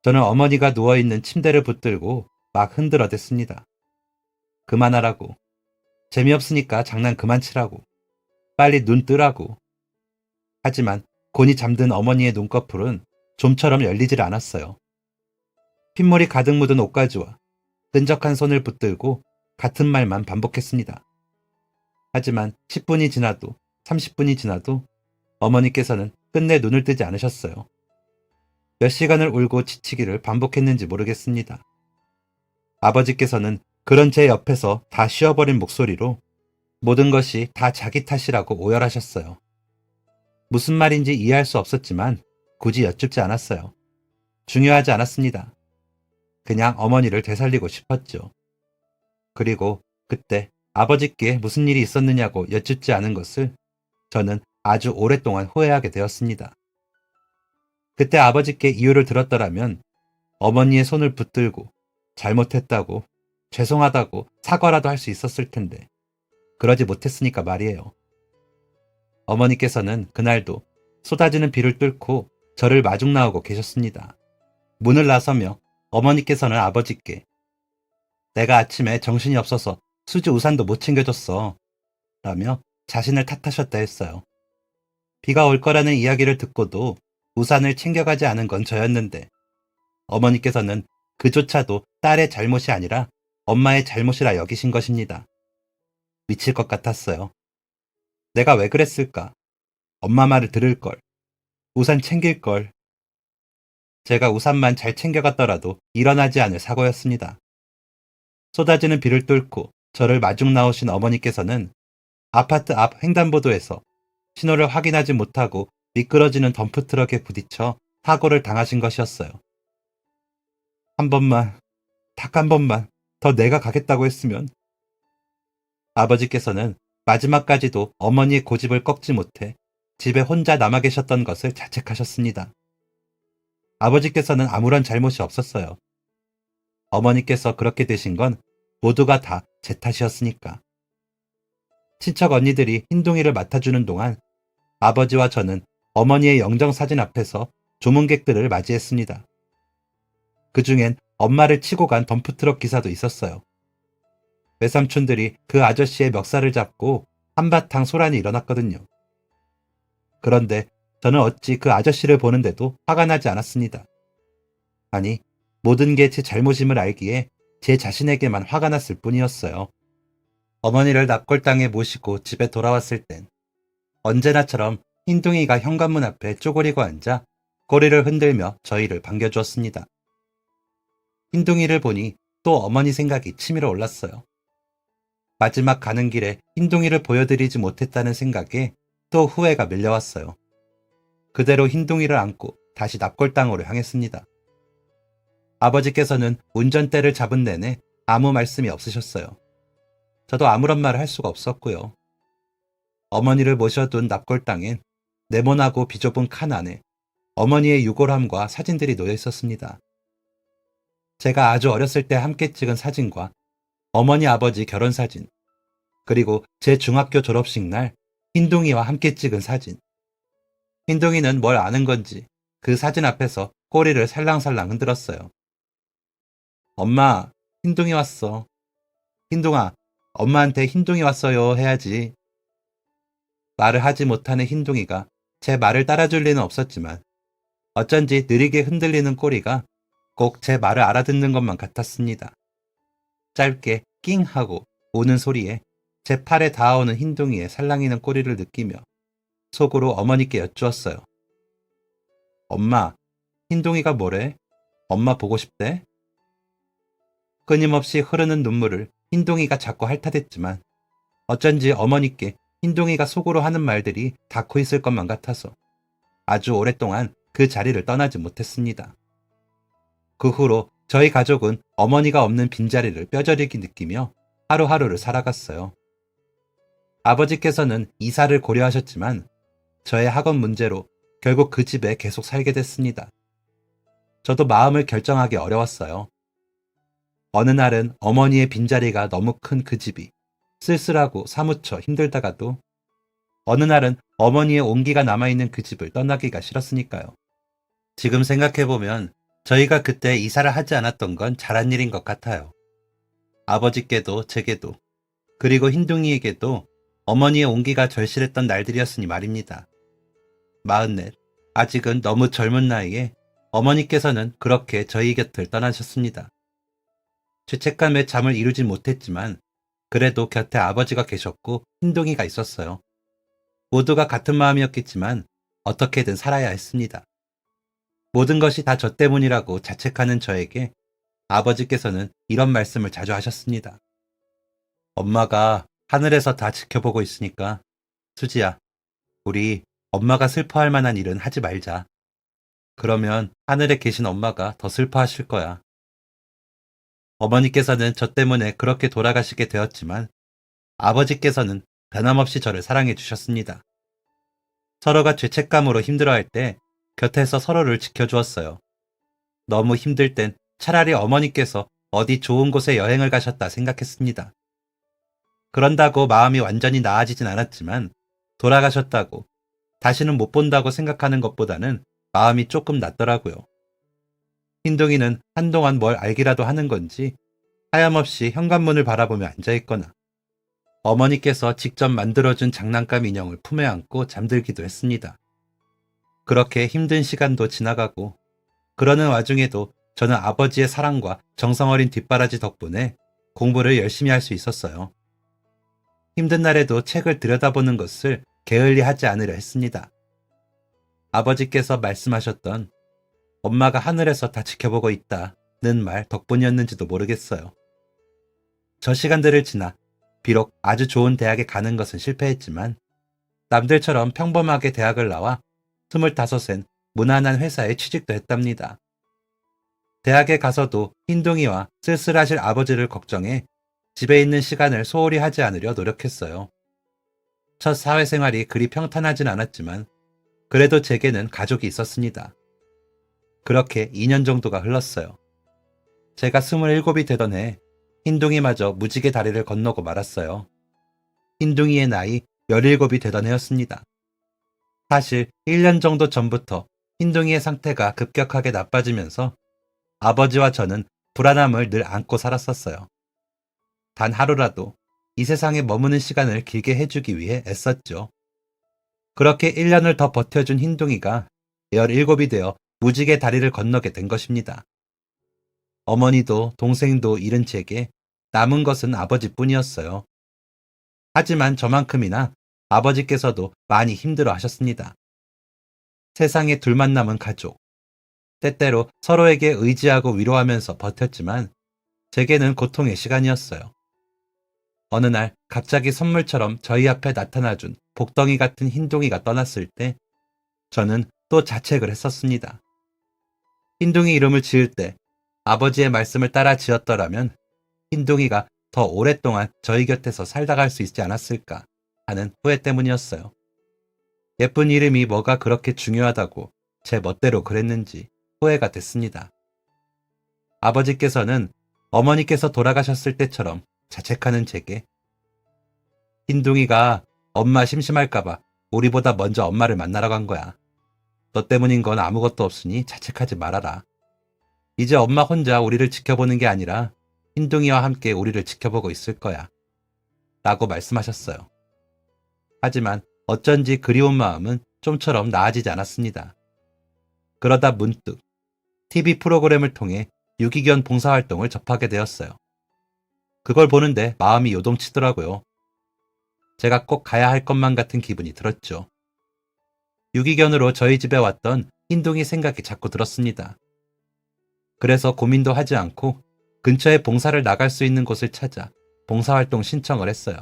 Speaker 1: 저는 어머니가 누워있는 침대를 붙들고 막 흔들어댔습니다. 그만하라고. 재미없으니까 장난 그만 치라고. 빨리 눈 뜨라고. 하지만 곤히 잠든 어머니의 눈꺼풀은 좀처럼 열리질 않았어요. 핏물이 가득 묻은 옷가지와 끈적한 손을 붙들고 같은 말만 반복했습니다. 하지만 10분이 지나도 30분이 지나도 어머니께서는 끝내 눈을 뜨지 않으셨어요. 몇 시간을 울고 지치기를 반복했는지 모르겠습니다. 아버지께서는 그런 제 옆에서 다 쉬어버린 목소리로 모든 것이 다 자기 탓이라고 오열하셨어요. 무슨 말인지 이해할 수 없었지만 굳이 여쭙지 않았어요. 중요하지 않았습니다. 그냥 어머니를 되살리고 싶었죠. 그리고 그때 아버지께 무슨 일이 있었느냐고 여쭙지 않은 것을 저는 아주 오랫동안 후회하게 되었습니다. 그때 아버지께 이유를 들었더라면 어머니의 손을 붙들고 잘못했다고 죄송하다고 사과라도 할 수 있었을 텐데 그러지 못했으니까 말이에요. 어머니께서는 그날도 쏟아지는 비를 뚫고 저를 마중 나오고 계셨습니다. 문을 나서며 어머니께서는 아버지께 내가 아침에 정신이 없어서 수지 우산도 못 챙겨줬어 라며 자신을 탓하셨다 했어요. 비가 올 거라는 이야기를 듣고도 우산을 챙겨가지 않은 건 저였는데 어머니께서는 그조차도 딸의 잘못이 아니라 엄마의 잘못이라 여기신 것입니다. 미칠 것 같았어요. 내가 왜 그랬을까? 엄마 말을 들을 걸. 우산 챙길 걸. 제가 우산만 잘 챙겨갔더라도 일어나지 않을 사고였습니다. 쏟아지는 비를 뚫고 저를 마중 나오신 어머니께서는 아파트 앞 횡단보도에서 신호를 확인하지 못하고 미끄러지는 덤프트럭에 부딪혀 사고를 당하신 것이었어요. 한 번만, 딱 한 번만 더 내가 가겠다고 했으면. 아버지께서는 마지막까지도 어머니의 고집을 꺾지 못해 집에 혼자 남아 계셨던 것을 자책하셨습니다. 아버지께서는 아무런 잘못이 없었어요. 어머니께서 그렇게 되신 건 모두가 다 제 탓이었으니까. 친척 언니들이 흰둥이를 맡아주는 동안 아버지와 저는 어머니의 영정사진 앞에서 조문객들을 맞이했습니다. 그 중엔 엄마를 치고 간 덤프트럭 기사도 있었어요. 외삼촌들이 그 아저씨의 멱살을 잡고 한바탕 소란이 일어났거든요. 그런데 저는 어찌 그 아저씨를 보는데도 화가 나지 않았습니다. 아니, 모든 게 제 잘못임을 알기에 제 자신에게만 화가 났을 뿐이었어요. 어머니를 납골당에 모시고 집에 돌아왔을 땐 언제나처럼 흰둥이가 현관문 앞에 쪼그리고 앉아 꼬리를 흔들며 저희를 반겨주었습니다. 흰둥이를 보니 또 어머니 생각이 치밀어 올랐어요. 마지막 가는 길에 흰둥이를 보여드리지 못했다는 생각에 또 후회가 밀려왔어요. 그대로 흰둥이를 안고 다시 납골당으로 향했습니다. 아버지께서는 운전대를 잡은 내내 아무 말씀이 없으셨어요. 저도 아무런 말을 할 수가 없었고요. 어머니를 모셔둔 납골당엔 네모나고 비좁은 칸 안에 어머니의 유골함과 사진들이 놓여 있었습니다. 제가 아주 어렸을 때 함께 찍은 사진과 어머니 아버지 결혼 사진, 그리고 제 중학교 졸업식 날 흰둥이와 함께 찍은 사진. 흰둥이는 뭘 아는 건지 그 사진 앞에서 꼬리를 살랑살랑 흔들었어요. 엄마, 흰둥이 왔어. 흰둥아, 엄마한테 흰둥이 왔어요 해야지. 말을 하지 못하는 흰둥이가 제 말을 따라줄 리는 없었지만 어쩐지 느리게 흔들리는 꼬리가 꼭 제 말을 알아듣는 것만 같았습니다. 짧게 낑 하고 오는 소리에 제 팔에 닿아오는 흰둥이의 살랑이는 꼬리를 느끼며 속으로 어머니께 여쭈었어요. 엄마, 흰둥이가 뭐래? 엄마 보고 싶대? 끊임없이 흐르는 눈물을 흰둥이가 자꾸 핥아댔지만 어쩐지 어머니께 흰둥이가 속으로 하는 말들이 닿고 있을 것만 같아서 아주 오랫동안 그 자리를 떠나지 못했습니다. 그 후로 저희 가족은 어머니가 없는 빈자리를 뼈저리게 느끼며 하루하루를 살아갔어요. 아버지께서는 이사를 고려하셨지만 저의 학원 문제로 결국 그 집에 계속 살게 됐습니다. 저도 마음을 결정하기 어려웠어요. 어느 날은 어머니의 빈자리가 너무 큰 그 집이 쓸쓸하고 사무쳐 힘들다가도 어느 날은 어머니의 온기가 남아있는 그 집을 떠나기가 싫었으니까요. 지금 생각해보면 저희가 그때 이사를 하지 않았던 건 잘한 일인 것 같아요. 아버지께도 제게도 그리고 흰둥이에게도 어머니의 온기가 절실했던 날들이었으니 말입니다. 44. 아직은 너무 젊은 나이에 어머니께서는 그렇게 저희 곁을 떠나셨습니다. 죄책감에 잠을 이루진 못했지만 그래도 곁에 아버지가 계셨고 흰둥이가 있었어요. 모두가 같은 마음이었겠지만 어떻게든 살아야 했습니다. 모든 것이 다 저 때문이라고 자책하는 저에게 아버지께서는 이런 말씀을 자주 하셨습니다. 엄마가 하늘에서 다 지켜보고 있으니까 수지야, 우리 엄마가 슬퍼할 만한 일은 하지 말자. 그러면 하늘에 계신 엄마가 더 슬퍼하실 거야. 어머니께서는 저 때문에 그렇게 돌아가시게 되었지만 아버지께서는 변함없이 저를 사랑해 주셨습니다. 서로가 죄책감으로 힘들어할 때 곁에서 서로를 지켜주었어요. 너무 힘들 땐 차라리 어머니께서 어디 좋은 곳에 여행을 가셨다 생각했습니다. 그런다고 마음이 완전히 나아지진 않았지만 돌아가셨다고 다시는 못 본다고 생각하는 것보다는 마음이 조금 낫더라고요. 흰둥이는 한동안 뭘 알기라도 하는 건지 하염없이 현관문을 바라보며 앉아있거나 어머니께서 직접 만들어준 장난감 인형을 품에 안고 잠들기도 했습니다. 그렇게 힘든 시간도 지나가고 그러는 와중에도 저는 아버지의 사랑과 정성어린 뒷바라지 덕분에 공부를 열심히 할 수 있었어요. 힘든 날에도 책을 들여다보는 것을 게을리하지 않으려 했습니다. 아버지께서 말씀하셨던 엄마가 하늘에서 다 지켜보고 있다는 말 덕분이었는지도 모르겠어요. 저 시간들을 지나 비록 아주 좋은 대학에 가는 것은 실패했지만 남들처럼 평범하게 대학을 나와 25엔 무난한 회사에 취직도 했답니다. 대학에 가서도 흰둥이와 쓸쓸하실 아버지를 걱정해 집에 있는 시간을 소홀히 하지 않으려 노력했어요. 첫 사회생활이 그리 평탄하진 않았지만 그래도 제게는 가족이 있었습니다. 그렇게 2년 정도가 흘렀어요. 제가 27이 되던 해 흰둥이마저 무지개 다리를 건너고 말았어요. 흰둥이의 나이 17이 되던 해였습니다. 사실 1년 정도 전부터 흰둥이의 상태가 급격하게 나빠지면서 아버지와 저는 불안함을 늘 안고 살았었어요. 단 하루라도 이 세상에 머무는 시간을 길게 해주기 위해 애썼죠. 그렇게 1년을 더 버텨준 흰둥이가 17이 되어 무지개 다리를 건너게 된 것입니다. 어머니도 동생도 잃은 제게 남은 것은 아버지뿐이었어요. 하지만 저만큼이나 아버지께서도 많이 힘들어 하셨습니다. 세상에 둘만 남은 가족. 때때로 서로에게 의지하고 위로하면서 버텼지만 제게는 고통의 시간이었어요. 어느 날 갑자기 선물처럼 저희 앞에 나타나준 복덩이 같은 흰둥이가 떠났을 때 저는 또 자책을 했었습니다. 흰둥이 이름을 지을 때 아버지의 말씀을 따라 지었더라면 흰둥이가 더 오랫동안 저희 곁에서 살다 갈 수 있지 않았을까 하는 후회 때문이었어요. 예쁜 이름이 뭐가 그렇게 중요하다고 제 멋대로 그랬는지 후회가 됐습니다. 아버지께서는 어머니께서 돌아가셨을 때처럼 자책하는 제게 흰둥이가 엄마 심심할까봐 우리보다 먼저 엄마를 만나러 간 거야. 너 때문인 건 아무것도 없으니 자책하지 말아라. 이제 엄마 혼자 우리를 지켜보는 게 아니라 흰둥이와 함께 우리를 지켜보고 있을 거야. 라고 말씀하셨어요. 하지만 어쩐지 그리운 마음은 좀처럼 나아지지 않았습니다. 그러다 문득 TV 프로그램을 통해 유기견 봉사활동을 접하게 되었어요. 그걸 보는데 마음이 요동치더라고요. 제가 꼭 가야 할 것만 같은 기분이 들었죠. 유기견으로 저희 집에 왔던 흰둥이 생각이 자꾸 들었습니다. 그래서 고민도 하지 않고 근처에 봉사를 나갈 수 있는 곳을 찾아 봉사활동 신청을 했어요.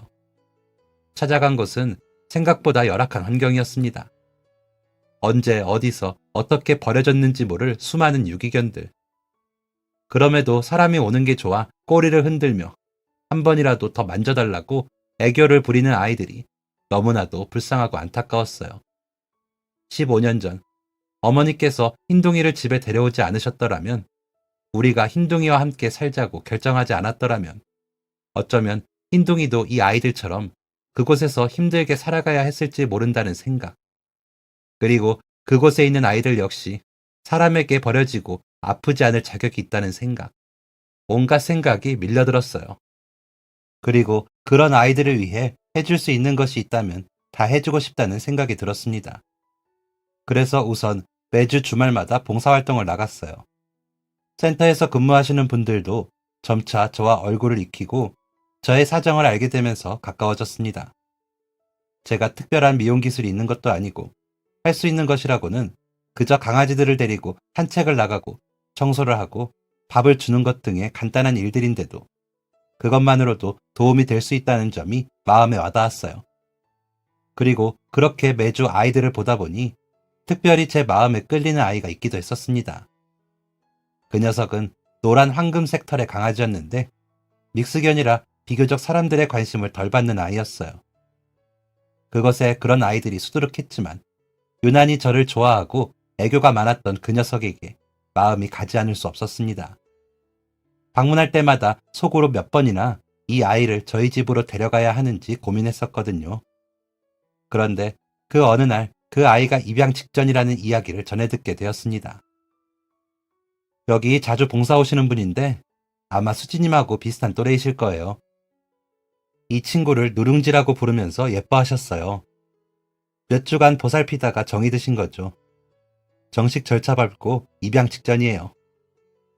Speaker 1: 찾아간 곳은 생각보다 열악한 환경이었습니다. 언제 어디서 어떻게 버려졌는지 모를 수많은 유기견들. 그럼에도 사람이 오는 게 좋아 꼬리를 흔들며 한 번이라도 더 만져달라고 애교를 부리는 아이들이 너무나도 불쌍하고 안타까웠어요. 15년 전 어머니께서 흰둥이를 집에 데려오지 않으셨더라면, 우리가 흰둥이와 함께 살자고 결정하지 않았더라면 어쩌면 흰둥이도 이 아이들처럼 그곳에서 힘들게 살아가야 했을지 모른다는 생각. 그리고 그곳에 있는 아이들 역시 사람에게 버려지고 아프지 않을 자격이 있다는 생각, 온갖 생각이 밀려들었어요. 그리고 그런 아이들을 위해 해줄 수 있는 것이 있다면 다 해주고 싶다는 생각이 들었습니다. 그래서 우선 매주 주말마다 봉사활동을 나갔어요. 센터에서 근무하시는 분들도 점차 저와 얼굴을 익히고 저의 사정을 알게 되면서 가까워졌습니다. 제가 특별한 미용 기술이 있는 것도 아니고 할 수 있는 것이라고는 그저 강아지들을 데리고 산책을 나가고 청소를 하고 밥을 주는 것 등의 간단한 일들인데도 그것만으로도 도움이 될 수 있다는 점이 마음에 와닿았어요. 그리고 그렇게 매주 아이들을 보다 보니 특별히 제 마음에 끌리는 아이가 있기도 했었습니다. 그 녀석은 노란 황금색 털의 강아지였는데 믹스견이라 비교적 사람들의 관심을 덜 받는 아이였어요. 그것에 그런 아이들이 수두룩했지만 유난히 저를 좋아하고 애교가 많았던 그 녀석에게 마음이 가지 않을 수 없었습니다. 방문할 때마다 속으로 몇 번이나 이 아이를 저희 집으로 데려가야 하는지 고민했었거든요. 그런데 그 어느 날 그 아이가 입양 직전이라는 이야기를 전해 듣게 되었습니다. 여기 자주 봉사 오시는 분인데 아마 수지님하고 비슷한 또래이실 거예요. 이 친구를 누룽지라고 부르면서 예뻐하셨어요. 몇 주간 보살피다가 정이 드신 거죠. 정식 절차 밟고 입양 직전이에요.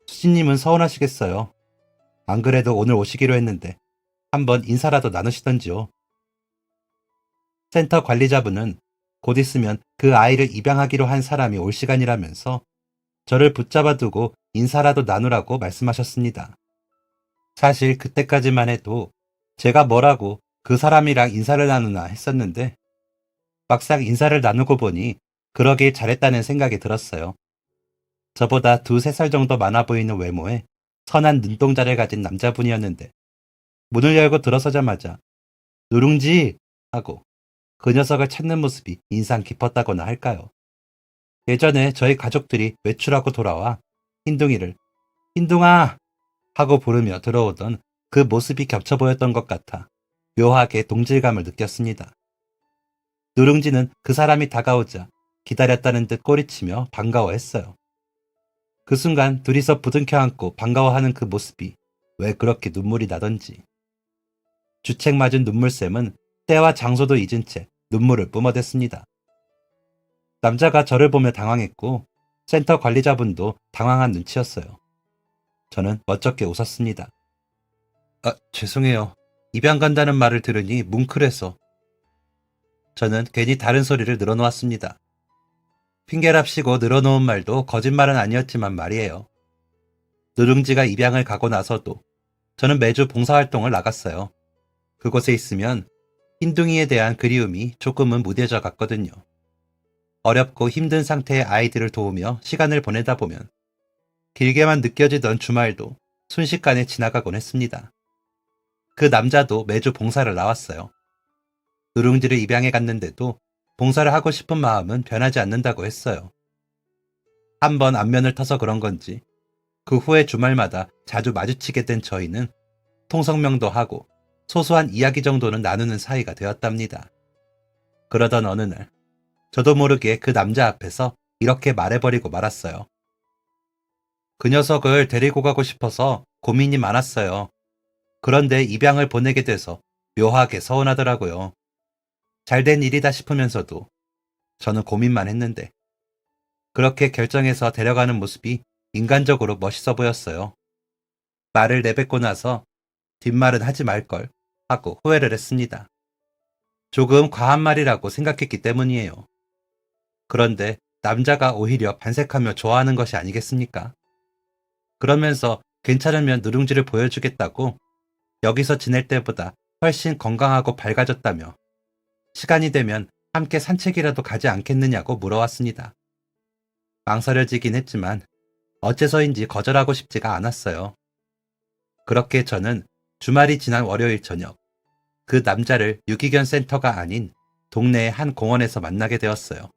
Speaker 1: 수지님은 서운하시겠어요. 안 그래도 오늘 오시기로 했는데 한번 인사라도 나누시던지요. 센터 관리자분은 곧 있으면 그 아이를 입양하기로 한 사람이 올 시간이라면서 저를 붙잡아 두고 인사라도 나누라고 말씀하셨습니다. 사실 그때까지만 해도 제가 뭐라고 그 사람이랑 인사를 나누나 했었는데 막상 인사를 나누고 보니 그러길 잘했다는 생각이 들었어요. 저보다 2~3살 정도 많아 보이는 외모에 선한 눈동자를 가진 남자분이었는데 문을 열고 들어서자마자 누룽지! 하고 그 녀석을 찾는 모습이 인상 깊었다거나 할까요? 예전에 저희 가족들이 외출하고 돌아와 흰둥이를 흰둥아! 하고 부르며 들어오던 그 모습이 겹쳐 보였던 것 같아 묘하게 동질감을 느꼈습니다. 누룽지는 그 사람이 다가오자 기다렸다는 듯 꼬리치며 반가워했어요. 그 순간 둘이서 부둥켜 안고 반가워하는 그 모습이 왜 그렇게 눈물이 나던지. 주책 맞은 눈물샘은 때와 장소도 잊은 채 눈물을 뿜어댔습니다. 남자가 저를 보며 당황했고 센터 관리자분도 당황한 눈치였어요. 저는 멋쩍게 웃었습니다. 죄송해요. 입양 간다는 말을 들으니 뭉클해서. 저는 괜히 다른 소리를 늘어놓았습니다. 핑계랍시고 늘어놓은 말도 거짓말은 아니었지만 말이에요. 누룽지가 입양을 가고 나서도 저는 매주 봉사활동을 나갔어요. 그곳에 있으면 흰둥이에 대한 그리움이 조금은 무뎌져 갔거든요. 어렵고 힘든 상태의 아이들을 도우며 시간을 보내다 보면 길게만 느껴지던 주말도 순식간에 지나가곤 했습니다. 그 남자도 매주 봉사를 나왔어요. 누룽지를 입양해 갔는데도 봉사를 하고 싶은 마음은 변하지 않는다고 했어요. 한번 안면을 터서 그런 건지 그 후에 주말마다 자주 마주치게 된 저희는 통성명도 하고 소소한 이야기 정도는 나누는 사이가 되었답니다. 그러던 어느 날 저도 모르게 그 남자 앞에서 이렇게 말해버리고 말았어요. 그 녀석을 데리고 가고 싶어서 고민이 많았어요. 그런데 입양을 보내게 돼서 묘하게 서운하더라고요. 잘된 일이다 싶으면서도 저는 고민만 했는데 그렇게 결정해서 데려가는 모습이 인간적으로 멋있어 보였어요. 말을 내뱉고 나서 뒷말은 하지 말걸 하고 후회를 했습니다. 조금 과한 말이라고 생각했기 때문이에요. 그런데 남자가 오히려 반색하며 좋아하는 것이 아니겠습니까? 그러면서 괜찮으면 누룽지를 보여주겠다고 여기서 지낼 때보다 훨씬 건강하고 밝아졌다며 시간이 되면 함께 산책이라도 가지 않겠느냐고 물어왔습니다. 망설여지긴 했지만 어째서인지 거절하고 싶지가 않았어요. 그렇게 저는 주말이 지난 월요일 저녁 그 남자를 유기견 센터가 아닌 동네의 한 공원에서 만나게 되었어요.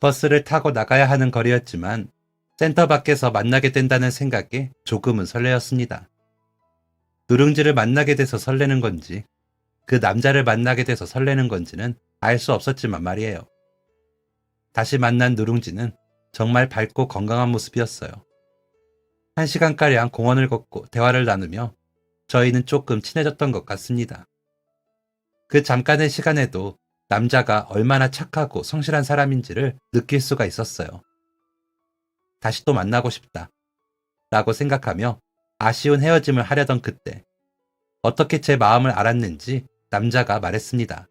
Speaker 1: 버스를 타고 나가야 하는 거리였지만 센터 밖에서 만나게 된다는 생각에 조금은 설레었습니다. 누룽지를 만나게 돼서 설레는 건지 그 남자를 만나게 돼서 설레는 건지는 알 수 없었지만 말이에요. 다시 만난 누룽지는 정말 밝고 건강한 모습이었어요. 1시간가량 공원을 걷고 대화를 나누며 저희는 조금 친해졌던 것 같습니다. 그 잠깐의 시간에도 남자가 얼마나 착하고 성실한 사람인지를 느낄 수가 있었어요. 다시 또 만나고 싶다 라고 생각하며 아쉬운 헤어짐을 하려던 그때 어떻게 제 마음을 알았는지 남자가 말했습니다.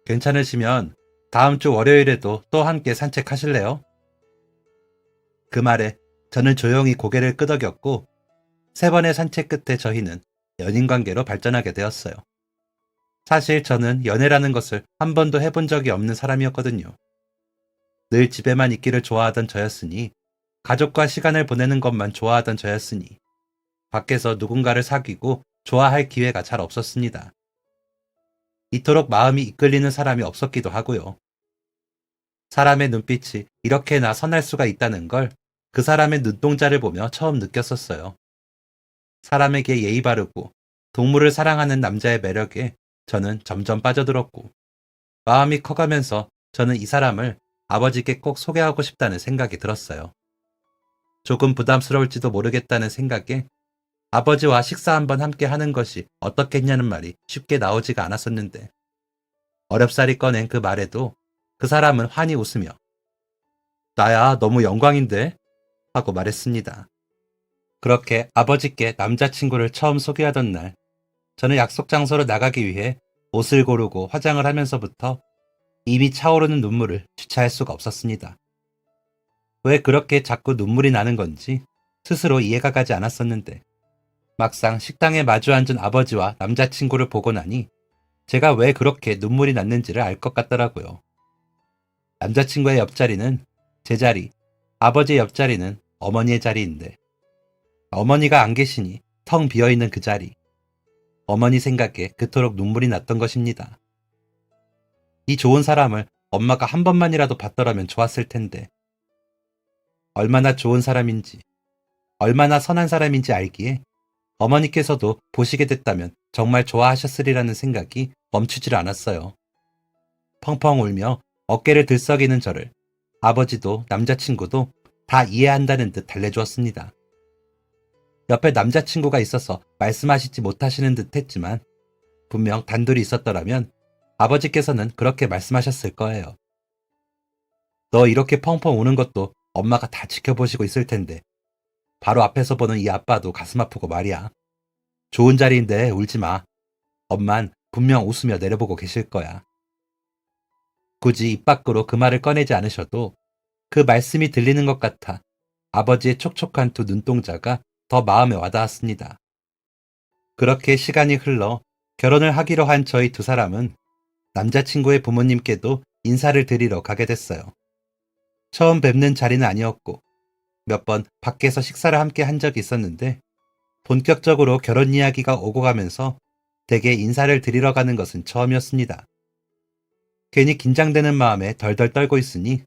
Speaker 1: 괜찮으시면 다음 주 월요일에도 또 함께 산책하실래요? 그 말에 저는 조용히 고개를 끄덕였고 3번의 산책 끝에 저희는 연인 관계로 발전하게 되었어요. 사실 저는 연애라는 것을 한 번도 해본 적이 없는 사람이었거든요. 늘 집에만 있기를 좋아하던 저였으니, 가족과 시간을 보내는 것만 좋아하던 저였으니, 밖에서 누군가를 사귀고 좋아할 기회가 잘 없었습니다. 이토록 마음이 이끌리는 사람이 없었기도 하고요. 사람의 눈빛이 이렇게나 선할 수가 있다는 걸 그 사람의 눈동자를 보며 처음 느꼈었어요. 사람에게 예의 바르고 동물을 사랑하는 남자의 매력에 저는 점점 빠져들었고, 마음이 커가면서 저는 이 사람을 아버지께 꼭 소개하고 싶다는 생각이 들었어요. 조금 부담스러울지도 모르겠다는 생각에 아버지와 식사 한번 함께 하는 것이 어떻겠냐는 말이 쉽게 나오지가 않았었는데, 어렵사리 꺼낸 그 말에도 그 사람은 환히 웃으며 나야 너무 영광인데 하고 말했습니다. 그렇게 아버지께 남자친구를 처음 소개하던 날, 저는 약속 장소로 나가기 위해 옷을 고르고 화장을 하면서부터 입이 차오르는 눈물을 주체할 수가 없었습니다. 왜 그렇게 자꾸 눈물이 나는 건지 스스로 이해가 가지 않았었는데, 막상 식당에 마주 앉은 아버지와 남자친구를 보고 나니 제가 왜 그렇게 눈물이 났는지를 알 것 같더라고요. 남자친구의 옆자리는 제 자리, 아버지의 옆자리는 어머니의 자리인데, 어머니가 안 계시니 텅 비어있는 그 자리, 어머니 생각에 그토록 눈물이 났던 것입니다. 이 좋은 사람을 엄마가 한 번만이라도 봤더라면 좋았을 텐데, 얼마나 좋은 사람인지, 얼마나 선한 사람인지 알기에 어머니께서도 보시게 됐다면 정말 좋아하셨으리라는 생각이 멈추질 않았어요. 펑펑 울며 어깨를 들썩이는 저를 아버지도 남자친구도 다 이해한다는 듯 달래주었습니다. 옆에 남자친구가 있어서 말씀하시지 못하시는 듯 했지만, 분명 단둘이 있었더라면 아버지께서는 그렇게 말씀하셨을 거예요. 너 이렇게 펑펑 우는 것도 엄마가 다 지켜보시고 있을 텐데, 바로 앞에서 보는 이 아빠도 가슴 아프고 말이야. 좋은 자리인데 울지 마. 엄만 분명 웃으며 내려보고 계실 거야. 굳이 입 밖으로 그 말을 꺼내지 않으셔도 그 말씀이 들리는 것 같아 아버지의 촉촉한 두 눈동자가 더 마음에 와닿았습니다. 그렇게 시간이 흘러 결혼을 하기로 한 저희 두 사람은 남자친구의 부모님께도 인사를 드리러 가게 됐어요. 처음 뵙는 자리는 아니었고 몇 번 밖에서 식사를 함께 한 적이 있었는데, 본격적으로 결혼 이야기가 오고 가면서 댁에 인사를 드리러 가는 것은 처음이었습니다. 괜히 긴장되는 마음에 덜덜 떨고 있으니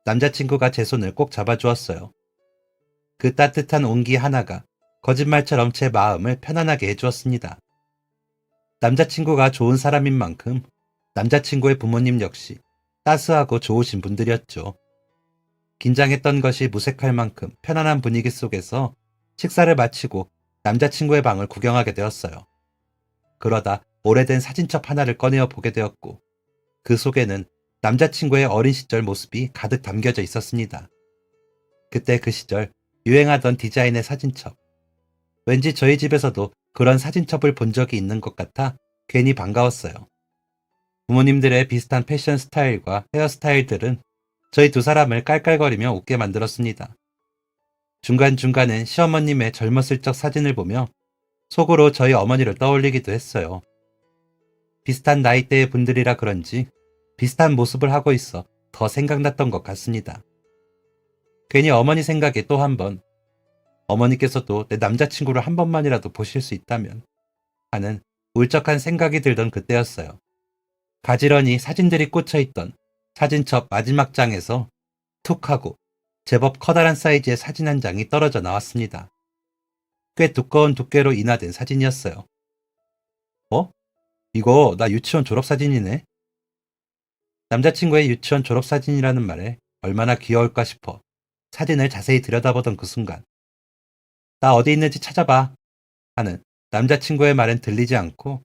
Speaker 1: 남자친구가 제 손을 꼭 잡아주었어요. 그 따뜻한 온기 하나가 거짓말처럼 제 마음을 편안하게 해주었습니다. 남자친구가 좋은 사람인 만큼 남자친구의 부모님 역시 따스하고 좋으신 분들이었죠. 긴장했던 것이 무색할 만큼 편안한 분위기 속에서 식사를 마치고 남자친구의 방을 구경하게 되었어요. 그러다 오래된 사진첩 하나를 꺼내어 보게 되었고, 그 속에는 남자친구의 어린 시절 모습이 가득 담겨져 있었습니다. 그때 그 시절 유행하던 디자인의 사진첩. 왠지 저희 집에서도 그런 사진첩을 본 적이 있는 것 같아 괜히 반가웠어요. 부모님들의 비슷한 패션 스타일과 헤어스타일들은 저희 두 사람을 깔깔거리며 웃게 만들었습니다. 중간중간엔 시어머님의 젊었을 적 사진을 보며 속으로 저희 어머니를 떠올리기도 했어요. 비슷한 나이대의 분들이라 그런지 비슷한 모습을 하고 있어 더 생각났던 것 같습니다. 괜히 어머니 생각에 또 한 번, 어머니께서도 내 남자친구를 한 번만이라도 보실 수 있다면 하는 울적한 생각이 들던 그때였어요. 가지런히 사진들이 꽂혀있던 사진첩 마지막 장에서 툭 하고 제법 커다란 사이즈의 사진 한 장이 떨어져 나왔습니다. 꽤 두꺼운 두께로 인화된 사진이었어요. 어? 이거 나 유치원 졸업사진이네? 남자친구의 유치원 졸업사진이라는 말에 얼마나 귀여울까 싶어 사진을 자세히 들여다보던 그 순간, 나 어디 있는지 찾아봐 하는 남자친구의 말은 들리지 않고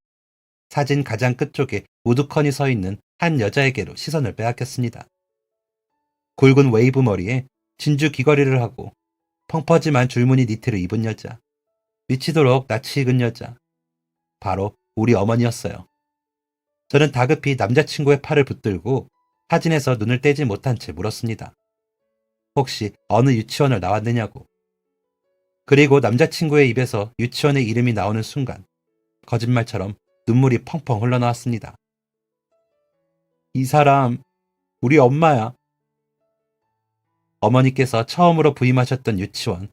Speaker 1: 사진 가장 끝쪽에 우두커니 서 있는 한 여자에게로 시선을 빼앗겼습니다. 굵은 웨이브 머리에 진주 귀걸이를 하고 펑퍼짐한 줄무늬 니트를 입은 여자. 미치도록 낯이 익은 여자. 바로 우리 어머니였어요. 저는 다급히 남자친구의 팔을 붙들고 사진에서 눈을 떼지 못한 채 물었습니다. 혹시 어느 유치원을 나왔느냐고. 그리고 남자친구의 입에서 유치원의 이름이 나오는 순간 거짓말처럼 눈물이 펑펑 흘러나왔습니다. 이 사람 우리 엄마야. 어머니께서 처음으로 부임하셨던 유치원.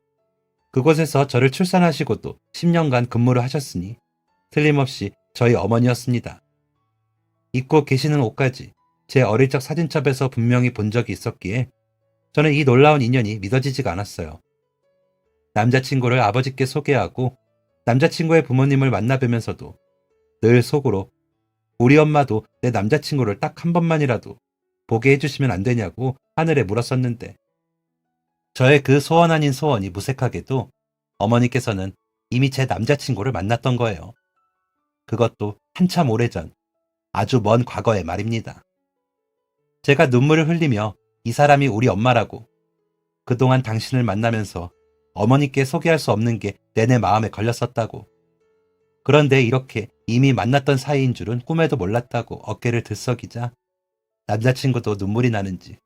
Speaker 1: 그곳에서 저를 출산하시고도 10년간 근무를 하셨으니 틀림없이 저희 어머니였습니다. 입고 계시는 옷까지 제 어릴 적 사진첩에서 분명히 본 적이 있었기에 저는 이 놀라운 인연이 믿어지지가 않았어요. 남자친구를 아버지께 소개하고 남자친구의 부모님을 만나뵈면서도 늘 속으로 우리 엄마도 내 남자친구를 딱 한 번만이라도 보게 해주시면 안 되냐고 하늘에 물었었는데 저의 그 소원 아닌 소원이 무색하게도 어머니께서는 이미 제 남자친구를 만났던 거예요. 그것도 한참 오래전, 아주 먼 과거의 말입니다. 제가 눈물을 흘리며 이 사람이 우리 엄마라고 그동안 당신을 만나면서 어머니께 소개할 수 없는 게 내내 마음에 걸렸었다고. 그런데 이렇게 이미 만났던 사이인 줄은 꿈에도 몰랐다고 어깨를 들썩이자 남자친구도 눈물이 나는지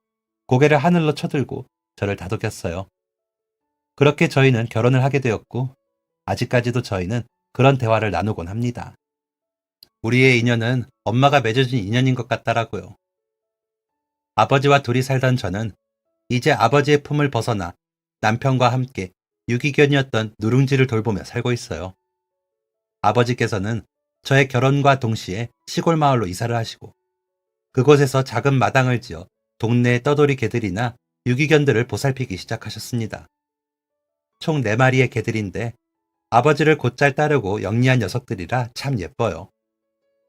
Speaker 1: 고개를 하늘로 쳐들고 저를 다독였어요. 그렇게 저희는 결혼을 하게 되었고 아직까지도 저희는 그런 대화를 나누곤 합니다. 우리의 인연은 엄마가 맺어준 인연인 것 같더라고요. 아버지와 둘이 살던 저는 이제 아버지의 품을 벗어나 남편과 함께 유기견이었던 누룽지를 돌보며 살고 있어요. 아버지께서는 저의 결혼과 동시에 시골 마을로 이사를 하시고 그곳에서 작은 마당을 지어 동네의 떠돌이 개들이나 유기견들을 보살피기 시작하셨습니다. 총 4마리의 개들인데 아버지를 곧잘 따르고 영리한 녀석들이라 참 예뻐요.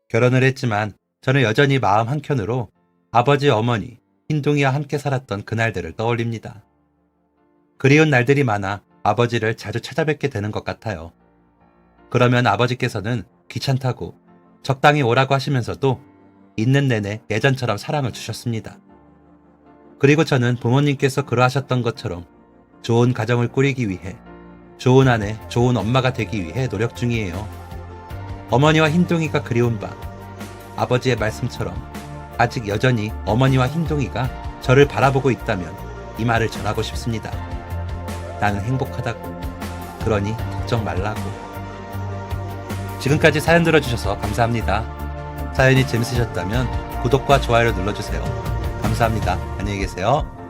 Speaker 1: 결혼을 했지만 저는 여전히 마음 한켠으로 아버지 어머니 흰둥이와 함께 살았던 그날들을 떠올립니다. 그리운 날들이 많아 아버지를 자주 찾아뵙게 되는 것 같아요. 그러면 아버지께서는 귀찮다고 적당히 오라고 하시면서도 있는 내내 예전처럼 사랑을 주셨습니다. 그리고 저는 부모님께서 그러하셨던 것처럼 좋은 가정을 꾸리기 위해 좋은 아내, 좋은 엄마가 되기 위해 노력 중이에요. 어머니와 흰둥이가 그리운 밤, 아버지의 말씀처럼 아직 여전히 어머니와 흰둥이가 저를 바라보고 있다면 이 말을 전하고 싶습니다. 나는 행복하다고. 그러니 걱정 말라고. 지금까지 사연 들어주셔서 감사합니다. 사연이 재밌으셨다면 구독과 좋아요를 눌러주세요. 감사합니다. 안녕히 계세요.